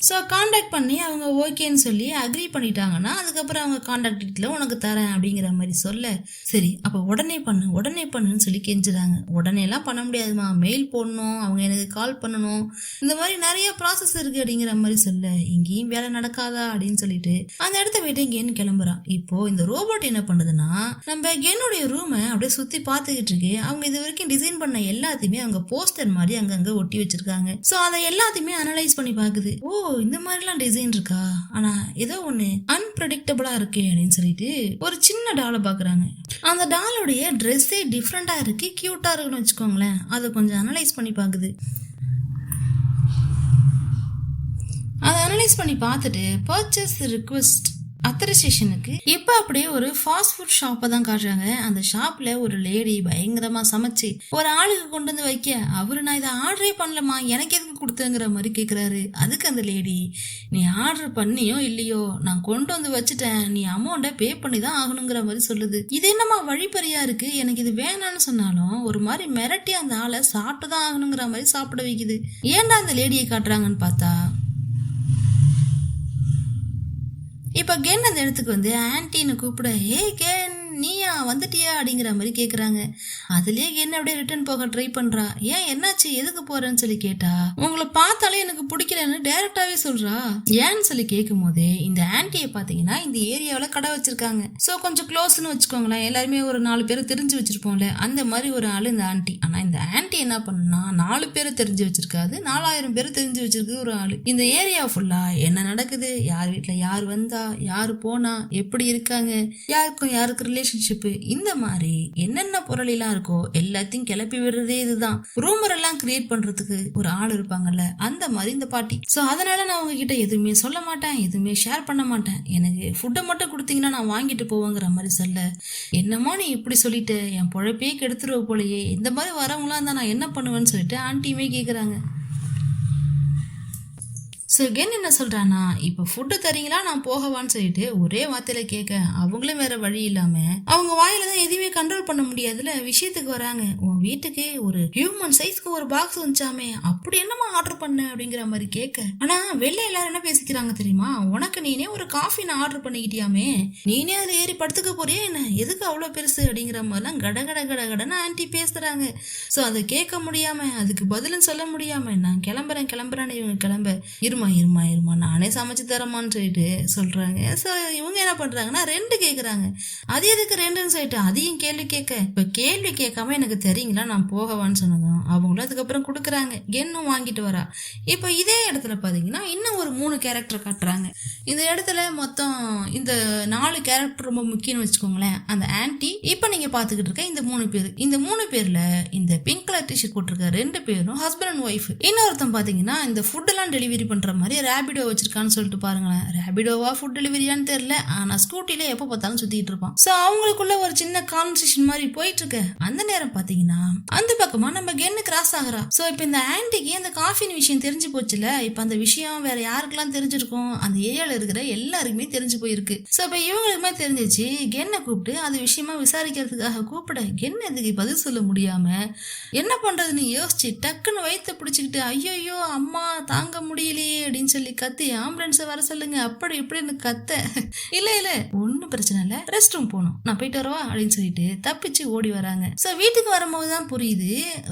Speaker 1: ஸோ காண்டாக்ட் பண்ணி அவங்க ஓகேன்னு சொல்லி அக்ரி பண்ணிட்டாங்கன்னா அதுக்கப்புறம் அவங்க காண்டாக்ட் டீட்டெயில் உனக்கு தரேன் அப்படிங்கிற மாதிரி சொல்ல, சரி அப்போ உடனே பண்ணுன்னு சொல்லி கெஞ்சுறாங்க. உடனேலாம் பண்ண முடியாதுமா, மெயில் போடணும், அவங்க எனக்கு கால் பண்ணணும், இந்த மாதிரி நிறைய ப்ராசஸ் இருக்கு அப்படிங்கிற மாதிரி சொல்ல, இங்கேயும் வேலை நடக்காதா அப்படின்னு சொல்லிட்டு அந்த இடத்த விட்டு கென் கிளம்புறான். இப்போ இந்த ரோபோட் என்ன பண்ணுதுன்னா நம்ம கென்னுடைய ரூமை அப்படியே சுத்தி பார்த்துக்கிட்டு இருக்கு. அவங்க இது வரைக்கும் டிசைன் பண்ண எல்லாத்தையுமே அவங்க போஸ்டர் மாதிரி அங்கங்க ஒட்டி வச்சிருக்காங்க. ஸோ அதை எல்லாத்தையுமே அனலைஸ் பண்ணி பாக்குது. ஓ இந்த மாதிரிலாம் டிசைன் இருக்கா, ஆனா ஏதோ ஒண்ணு அன்பிரடிக்டபிளா இருக்கு அப்படின்னு சொல்லிட்டு ஒரு சின்ன டாலை பாக்குறாங்க. அந்த டாலோடைய ட்ரெஸ்ஸே டிஃப்ரெண்டா இருக்கு, கியூட்டா இருக்குன்னு வச்சுக்கோங்களேன். அதை கொஞ்சம் அனலைஸ் பண்ணி பாக்குது. அதை அனலைஸ் பண்ணி பார்த்துட்டு பர்ச்சேஸ் ரிக்வெஸ்ட் அத்தரைசேஷனுக்கு இப்ப அப்படியே ஒரு ஃபாஸ்ட் ஃபுட் ஷாப்பை தான் காட்டுறாங்க. அந்த ஷாப்ல ஒரு லேடி பயங்கரமா சமைச்சு ஒரு ஆளுக்கு கொண்டு வந்து வைக்க, அவரு நான் இதை ஆர்டரே பண்ணலமா எனக்கு எதுக்கு கொடுத்தங்கிற மாதிரி கேக்குறாரு. அதுக்கு அந்த லேடி, நீ ஆர்டர் பண்ணியோ இல்லையோ நான் கொண்டு வந்து வச்சுட்டேன், நீ அமௌண்ட்டை பே பண்ணி தான் ஆகணுங்கிற மாதிரி சொல்லுது. இது என்னமா வழிப்பறியா இருக்கு, எனக்கு இது வேணான்னு சொன்னாலும் ஒரு மாதிரி மிரட்டி அந்த ஆளை சாப்பிட்டு தான் ஆகணுங்கிற மாதிரி சாப்பிட வைக்குது. ஏன்டா அந்த லேடியை காட்டுறாங்கன்னு பார்த்தா இப்ப கென் அந்த இடத்துக்கு வந்து ஆன்டின்னு கூப்பிட, ஏ கென் நீயா வந்துட்டியா அப்படிங்கிற மாதிரி கேக்குறாங்க. அதுலயே கென் அப்படியே ரிட்டர்ன் போக ட்ரை பண்றா. ஏன் என்னாச்சு எதுக்கு போறேன்னு சொல்லி கேட்டா, உங்களை பார்த்தாலே எனக்கு பிடிக்கலன்னு டைரக்டாவே சொல்றா. ஏன்னு சொல்லி கேட்கும் போதே இந்த ஆன்டியை பாத்தீங்கன்னா இந்த ஏரியாவில கடை வச்சிருக்காங்க. சோ கொஞ்சம் க்ளோஸ்ன்னு வச்சுக்கோங்களேன், எல்லாருமே ஒரு 4 பேரை தெரிஞ்சு வச்சிருப்போம்ல, அந்த மாதிரி ஒரு ஆளு இந்த ஆன்டி. ஆனா இந்த ஆன்டி என்ன பண்ணுனா 4 பேரை தெரிஞ்சு வச்சிருக்காது, 4000 பேரை தெரிஞ்சு வச்சிருக்கு ஒரு ஆளு. இந்த ஏரியா ஃபுல்லா என்ன நடக்குது, யார் வீட்டுல யார் வந்தா யாரு போனா, எப்படி இருக்காங்க, யாருக்கும் யாருக்கு ரிலேஷன்ஷிப், இந்த மாதிரி என்னென்ன பொருள் எல்லாம் இருக்கோ எல்லாத்தையும் கிளப்பி விடுறதே இதுதான். ரூமர் எல்லாம் கிரியேட் பண்றதுக்கு ஒரு ஆள் இருப்பாங்கல்ல, அந்த மாதிரி இந்த பாட்டி. சோ அதனால நான் உங்ககிட்ட எதுவுமே சொல்ல மாட்டேன், எதுவுமே ஷேர் பண்ண மாட்டேன், எனக்கு ஃபுட்டை மட்டும் கொடுத்தீங்கன்னா நான் வாங்கிட்டு போவேங்கிற மாதிரி சொல்ல, என்னமோ நீ இப்படி சொல்லிட்டு என் பொழப்பே கெடுத்துருவ போலயே, இந்த மாதிரி வரவங்களாம் இருந்தா நான் என்ன பண்ணுவேன்னு சொல்லிட்டு ஆன்ட்டியுமே கேக்குறாங்க. ஸோ கென் என்ன சொல்றானா, இப்போ ஃபுட்டு தரீங்களா நான் போகவான்னு சொல்லிட்டு ஒரே வார்த்தையில கேட்க அவங்களும் வேற வழி இல்லாம அவங்க வாயில தான் எதுவுமே கண்ட்ரோல் பண்ண முடியாதுல விஷயத்துக்கு வராங்க. உன் வீட்டுக்கு ஒரு ஹியூமன் சைஸ்க்கு ஒரு பாக்ஸ் வந்துச்சாமே, அப்படி என்னமா ஆர்டர் பண்ண அப்படிங்கிற மாதிரி கேட்க, ஆனா வெளில எல்லாரும் என்ன பேசிக்கிறாங்க தெரியுமா, உனக்கு நீனே ஒரு காஃபி நான் ஆர்டர் பண்ணிக்கிட்டியாமே, நீனே அதுல ஏறி படுத்துக்க போறியா என்ன, எதுக்கு அவ்வளவு பெருசு அப்படிங்கிற மாதிரிலாம் கட கட கட கடன்னு ஆன்டி பேசுறாங்க. ஸோ அதை கேட்க முடியாம அதுக்கு பதிலும் சொல்ல முடியாம நான் கிளம்புறேன் கிளம்புறேன்னு இவங்க கிளம்ப, இருமா இருமா இருமா நானே சமைச்சு தரமான்னு சொல்லிட்டு சொல்றாங்க. ஸோ இவங்க என்ன பண்றாங்கன்னா 2 கேட்குறாங்க. அது எதுக்கு 2ன்னு சொல்லிட்டு அதையும் கேள்வி கேட்க, இப்போ கேள்வி கேட்காம எனக்கு தெரியுங்களா நான் போகவான்னு சொன்னதும் அவங்களும் அதுக்கப்புறம் கொடுக்குறாங்க. கென்னும் வாங்கிட்டு வரா. இப்போ இதே இடத்துல பார்த்தீங்கன்னா இன்னும் ஒரு 3 கேரக்டர் காட்டுறாங்க. இந்த இடத்துல மொத்தம் இந்த 4 கேரக்டர் ரொம்ப முக்கியம்னு வச்சுக்கோங்களேன். அந்த ஆன்டி, இப்போ நீங்க பார்த்துக்கிட்டு இருக்க இந்த 3 பேர், இந்த 3 பேர்ல இந்த பிங்க் கலர் டிஷர்ட் போட்டிருக்க 2 பேரும் ஹஸ்பண்ட் அண்ட் ஒய்ஃப். இன்னொருத்தன் பார்த்தீங்கன்னா இந்த ஃபுட் எல்லாம் டெலிவரி பண்ற மாதிரி ரேபிடோ வச்சிருக்கான்னு சொல்லிட்டு பாருங்களேன். ரேபிடோவா ஃபுட் டெலிவரியான்னு தெரியல, ஆனா ஸ்கூட்டில எப்ப பார்த்தாலும் சுத்திட்டு இருப்பான். சோ அவங்களுக்குள்ள ஒரு சின்ன கான்வர்சேஷன் மாதிரி போயிட்டு இருக்கு. அந்த நேரம் பாத்தீங்கன்னா அந்த பக்கமா நம்ம கென்னு கிராஸ் ஆகுறா. சோ இப்ப இந்த ஆன்டிக்கு அந்த காஃபின் விஷயம் தெரிஞ்சு போச்சுல, இப்ப அந்த விஷயம் வேற யாருக்கெல்லாம் தெரிஞ்சிருக்கும், அந்த ஏரியால இருக்கிற எல்லாருக்குமே தெரிஞ்சு போயிருக்கு. சோ இப்ப இவங்களுக்குமே தெரிஞ்சிச்சு. கென்னை கூப்பிட்டு அது விஷயமா விசாரிக்கிறதுக்காக கூப்பிட, கென் அதுக்கு பதில் சொல்ல முடியாம என்ன பண்றதுன்னு யோசிச்சு டக்குன்னு வயிற்ற பிடிச்சிக்கிட்டு, ஐயோ அம்மா தாங்க முடியலையே அப்படின்னு சொல்லி கத்தி ஆம்புலன்ஸை வர சொல்லுங்க அப்படி இப்படின்னு கத்த, இல்ல ஒன்னும் பிரச்சனை இல்ல, ரெஸ்ட் ரூம் போகணும் நான் போயிட்டு வரவா அப்படின்னு சொல்லிட்டு தப்பிச்சு ஓடி வராங்க. சோ வீட்டுக்கு வரும்போதுதான் புரியுது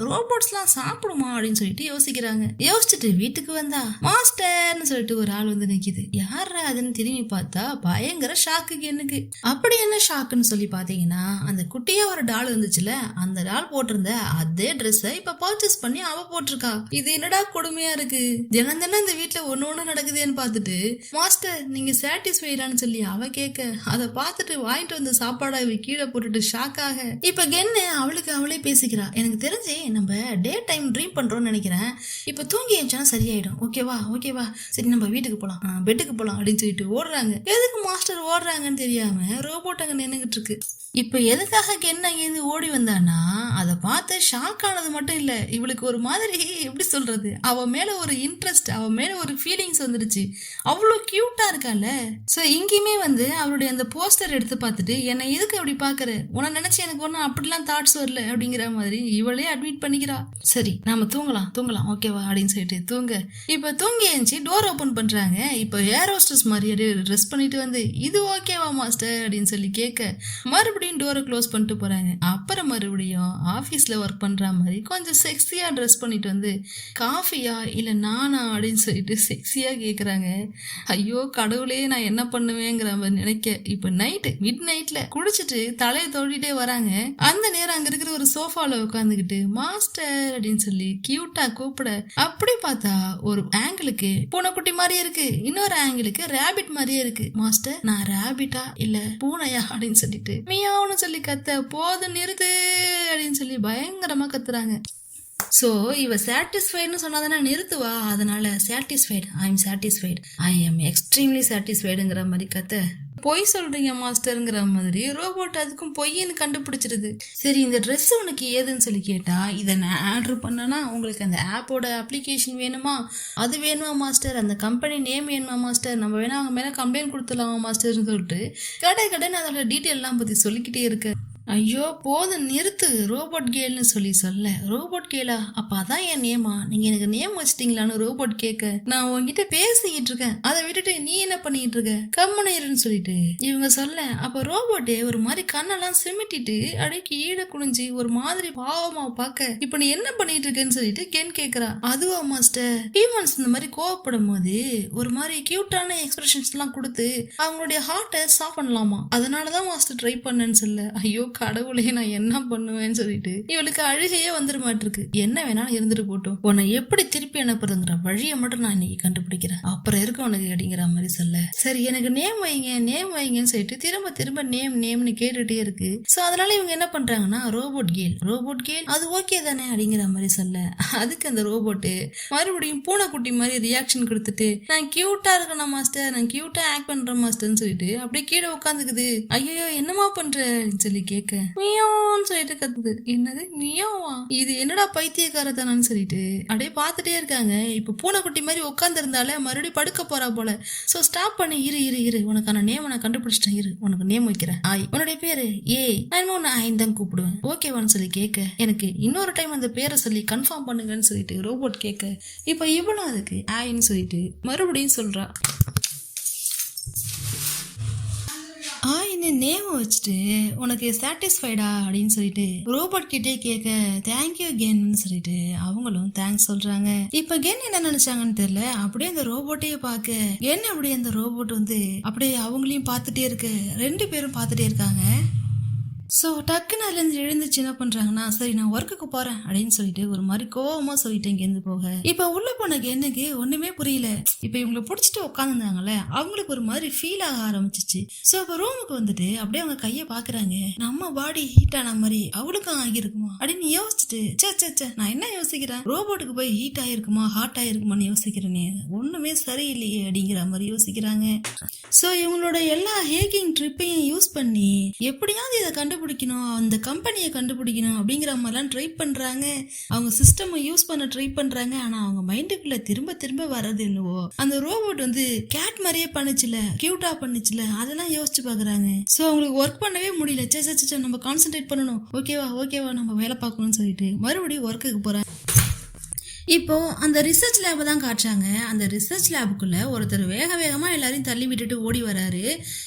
Speaker 1: ரோபோட்ஸ் எல்லாம் சாப்பிடுமா அப்படின்னு சொல்லிட்டு யோசிக்கிறாங்க. யோசிச்சுட்டு வீட்டுக்கு வந்தா மாஸ்டர்னு சொல்லிட்டு ஒரு ஆள் வந்து நிக்குது. யாரா அதுன்னு திரும்பி பார்த்தா பயங்கர ஷாக்கு கென்னுக்கு. அப்படி என்ன ஷாக்குன்னு சொல்லி பாத்தீங்கன்னா, அந்த குட்டியா ஒரு டால் இருந்துச்சுல, அந்த டால் போட்டிருந்த அதே ட்ரெஸ்ஸை இப்ப பர்ச்சேஸ் பண்ணி அவ போட்டிருக்கா. இது என்னடா கொடுமையா இருக்கு, தினம் தினம் இந்த வீட்டுல ஒண்ணு நடக்குதுன்னு பார்த்துட்டு, மாஸ்டர் நீங்க சாட்டிஸ்ஃபைடான்னு சொல்லி அவ கேட்க, அதை பார்த்துட்டு வாங்கிட்டு வந்த சாப்பாடை இவ கீழே போட்டுட்டு ஷாக்காக, இப்ப கென்னு அவளுக்கு அவளே பேசிக்கிறா. எனக்கு தெரிஞ்சு நம்ம டே டைம் ட்ரீம் பண்றோம்னு நினைக்கிறேன், இப்ப தூங்கி எழுந்தா சரியாயிடும், ஓகேவா ஓகேவா, சரி நம்ம வீட்டுக்கு போலாம், பெட்டுக்கு போலாம் அப்படின்னு சொல்லிட்டு ஓடுறாங்க. எதுக்கு மாஸ்டர் ஓடுறாங்கன்னு தெரியாம ரோபோட் அங்க நின்னுகிட்டு இருக்கு. இப்ப எதுக்காக கென் அங்கேருந்து ஓடி வந்தானா, அதை பார்த்து ஷாக் ஆனது மட்டும் இல்ல, இவளுக்கு ஒரு மாதிரி எப்படி சொல்றது, அவ மேல ஒரு இன்ட்ரெஸ்ட், அவ மேல ஒரு ஃபீலிங்ஸ் வந்துருச்சு. அவ்வளோ கியூட்டா இருக்கால. சோ இங்கேயுமே வந்து அவளுடைய அந்த போஸ்டர் எடுத்து பார்த்துட்டு, என்னை எதுக்கு அப்படி பாக்குற, உன நினைச்சு எனக்கு ஒன்னும் அப்படிலாம் தாட்ஸ் வரல அப்படிங்கிற மாதிரி இவளே அட்மிட் பண்ணிக்கிறா. சரி நாம தூங்கலாம் தூங்கலாம் ஓகேவா அப்படின்னு சொல்லிட்டு தூங்க, இப்ப தூங்கி எழுந்துச்சு டோர் ஓபன் பண்றாங்க. இப்ப ஏர் ஹோஸ்டஸ் மாதிரி ட்ரெஸ் பண்ணிட்டு வந்து, இது ஓகேவா மாஸ்டர் அப்படின்னு சொல்லி கேட்க, மறுபடியும் டோரை க்ளோஸ் பண்ணிட்டு போறாங்க. அப்புறம் மறுபடியும் ஆபீஸ்ல ஒர்க் பண்ற மாதிரி கொஞ்சம் செக்ஸியா ட்ரெஸ் பண்ணிட்டு வந்து, காஃபியா இல்ல நானா அப்படின்னு சொல்லிட்டு செக்ஸியா கேக்குறாங்க. ஐயோ கடவுளே நான் என்ன பண்ணுவேங்கிற மாதிரி நினைக்க, இப்ப நைட்டு மிட் நைட்ல குடிச்சிட்டு தலையை தோண்டிட்டே வராங்க. அந்த நேரம் அங்க இருக்கிற ஒரு சோஃபால உட்காந்துக்கிட்டு மாஸ்டர் அப்படின்னு சொல்லி கியூட்டா கூப்பிட, அப்படி பார்த்தா ஒரு ஆங்கிளுக்கு பூனைக்குட்டி மாதிரியே இருக்கு, இன்னொரு ஆங்கிளுக்கு ரேபிட் மாதிரியே இருக்கு. மாஸ்டர் நான் ரேபிட்டா இல்ல பூனையா அப்படின்னு சொல்லிட்டு மியாவுன்னு சொல்லி கத்த, போது நிறுத்து அப்படின்னு சொல்லி பயங்கரமா கத்துறாங்க. சோ இவ சாட்டிஸ்ஃபைடுன்னு சொன்னாதானே நிறுத்துவா, அதனால satisfied, I am satisfied, I am extremely சாட்டிஸ்ஃபைடுங்கிற மாதிரி கத்த, பொய் சொல்றீங்க மாஸ்டருங்கிற மாதிரி ரோபோட் அதுக்கும் பொய்ன்னு கண்டுபிடிச்சிருது. சரி இந்த ட்ரெஸ் உனக்கு ஏதுன்னு சொல்லி கேட்டா, இதை நான் ஆர்டர் பண்ணனா உங்களுக்கு அந்த ஆப்போட அப்ளிகேஷன் வேணுமா, அது வேணுமா மாஸ்டர், அந்த கம்பெனி நேம் வேணுமா மாஸ்டர், நம்ம வேணா அவங்க மேல கம்ப்ளைண்ட் கொடுத்துலாமா மாஸ்டர்னு சொல்லிட்டு கடைன்னு அதோட டீட்டெயில் எல்லாம் பத்தி சொல்லிக்கிட்டே இருக்கு. ஐயோ போதும் நிறுத்து, ரோபோட் கேல்னு சொல்லி சொல்ல, ரோபோட் கேலா அப்ப அதான் என் நேமா, நீங்க எனக்கு நேம் வச்சிட்டீங்களான்னு ரோபோட் கேட்க, நான் உங்ககிட்ட பேசிக்கிட்டு இருக்கேன், அதை விட்டுட்டு நீ என்ன பண்ணிட்டு இருக்க, கம்முனேருன்னு சொல்லிட்டு இவங்க சொல்ல, அப்ப ரோபோட்டே ஒரு மாதிரி கண்ணெல்லாம் சிமிட்டிட்டு அப்படியே கீழே குனிஞ்சு ஒரு மாதிரி பாவமா பார்க்க, இப்ப நீ என்ன பண்ணிட்டு இருக்கேன்னு சொல்லிட்டு கென் கேக்குறா. அதுவா மாஸ்டர், ஹியூமன்ஸ் இந்த மாதிரி கோவப்படும் போது ஒரு மாதிரி கியூட்டான எக்ஸ்பிரஷன்ஸ் எல்லாம் கொடுத்து அவங்களுடைய ஹார்ட்டை சாஃப் பண்ணலாமா, அதனாலதான் மாஸ்டர் ட்ரை பண்ணேன்னு சொல்ல, ஐயோ கடவுளே நான் என்ன பண்ணுவேன்னு சொல்லிட்டு இவளுக்கு அழுகையே வந்துட மாட்டிருக்கு. என்ன வேணாலும் இருந்துட்டு போட்டோம், உன்னை எப்படி திருப்பி அனுப்புறதுங்கிற வழியை மட்டும் நான் இன்னைக்கு கண்டுபிடிக்கிறேன், அப்புறம் இருக்க உனக்கு அப்படிங்கிற மாதிரி சொல்ல, சரி எனக்கு நேம் வைங்கன்னு சொல்லிட்டு திரும்ப திரும்ப நேம்னு கேட்டுட்டே இருக்கு. சோ அதனால இவங்க என்ன பண்றாங்கன்னா, ரோபோட் கேல் அது ஓகே தானே அப்படிங்கிற மாதிரி சொல்ல, அதுக்கு அந்த ரோபோட்டு மறுபடியும் பூனைக்குட்டி மாதிரி ரியாக்ஷன் கொடுத்துட்டு, நான் கியூட்டா இருக்கணும் மாஸ்டர், நான் கியூட்டா ஆக்ட் பண்றேன் மாஸ்டர்னு சொல்லிட்டு அப்படியே கீழே உட்காந்துக்குது. ஐயோ என்னமா பண்றேன்னு சொல்லி கேட்க, கேட்க மியோன்னு சொல்லிட்டு கத்துது. என்னது மியோவா, இது என்னடா பைத்தியக்காரதானு சொல்லிட்டு அப்படியே பார்த்துட்டே இருக்காங்க. இப்ப பூனைக்குட்டி மாதிரி உட்கார்ந்து இருந்தாலே மறுபடியும் படுக்க போறா போல. சோ ஸ்டாப் பண்ணி இரு இரு இரு உனக்கான நேம் நான் கண்டுபிடிச்சிட்டேன், இரு உனக்கு நேம் வைக்கிறேன். ஆய் உன்னுடைய பேரு ஏய், நான் ஆயின் தான் கூப்பிடுவேன், ஓகேவான்னு சொல்லி கேட்க எனக்கு இன்னொரு டைம் அந்த பேரை சொல்லி கன்ஃபார்ம் பண்ணுங்கன்னு சொல்லிட்டு ரோபோட் கேட்க இப்ப இவளும் அதுக்கு ஆயின்னு சொல்லிட்டு மறுபடியும் சொல்றா. ஆயின்னு நேம் வச்சுட்டு உனக்கு சாட்டிஸ்ஃபைடா அப்படின்னு சொல்லிட்டு ரோபோட் கிட்டே கேட்க தேங்க்யூ கென்னு சொல்லிட்டு அவங்களும் தேங்க்ஸ் சொல்றாங்க. இப்ப கென் என்ன நினைச்சாங்கன்னு தெரியல, அப்படியே அந்த ரோபோட்டையே பார்க்க கென் அப்படியே அந்த ரோபோட் வந்து அப்படியே அவங்களையும் பார்த்துட்டே இருக்கு, 2 பேரும் பார்த்துட்டே இருக்காங்க. ஸோ டக்குன்னு அதுலேருந்து எழுந்துச்சு என்ன பண்ணுறாங்கன்னா, சரி நான் ஒர்க்குக்கு போகிறேன் அப்படின்னு சொல்லிட்டு ஒரு மாதிரி கோவமாக சொல்லிட்டு இங்கேருந்து போக இப்போ உள்ள போன எனக்கு ஒன்றுமே புரியல. இப்போ இவங்களை பிடிச்சிட்டு உட்காந்துருந்தாங்கல்ல, அவங்களுக்கு ஒரு மாதிரி ஃபீல் ஆக ஆரம்பிச்சிச்சு. ஸோ இப்போ ரூமுக்கு வந்துட்டு அப்படியே அவங்க கையை பார்க்குறாங்க, நம்ம பாடி ஹீட் ஆன மாதிரி அவளுக்கும் ஆகியிருக்குமா அப்படின்னு யோசிச்சுட்டு சே நான் என்ன யோசிக்கிறேன், ரோபோட்டுக்கு போய் ஹீட் ஆகிருக்குமா ஹாட் ஆகிருக்குமான்னு யோசிக்கிறேனே, ஒன்றுமே சரியில்லையே அப்படிங்கிற மாதிரி யோசிக்கிறாங்க. ஸோ இவங்களோட எல்லா ஹேக்கிங் ட்ரிப்பையும் யூஸ் பண்ணி எப்படியாவது இதை கண்டுபிடிக்கணும், அந்த கம்பெனியை கண்டுபிடிக்கணும் அப்படிங்கிற மாதிரிலாம் ட்ரை பண்றாங்க. அவங்க சிஸ்டமை யூஸ் பண்ண ட்ரை பண்றாங்க. ஆனா அவங்க மைண்டுக்குள்ள திரும்ப திரும்ப வர்றது என்னவோ அந்த ரோபோட் வந்து கேட் மாதிரியே பண்ணுச்சுல, கியூட்டா பண்ணுச்சுல, அதெல்லாம் யோசிச்சு பாக்குறாங்க. சோ அவங்களுக்கு ஒர்க் பண்ணவே முடியல. சே நம்ம கான்சென்ட்ரேட் பண்ணணும், ஓகேவா நம்ம வேலை பார்க்கணும்னு சொல்லிட்டு மறுபடியும் ஒர்க்குக்கு போறாங்க. இப்போ அந்த ரிசர்ச் லேபை தான் காட்டுறாங்க. அந்த ரிசர்ச் லேபுக்குள்ள ஒருத்தர் வேகமா எல்லாரையும் தள்ளி விட்டுட்டு ஓடி வராரு.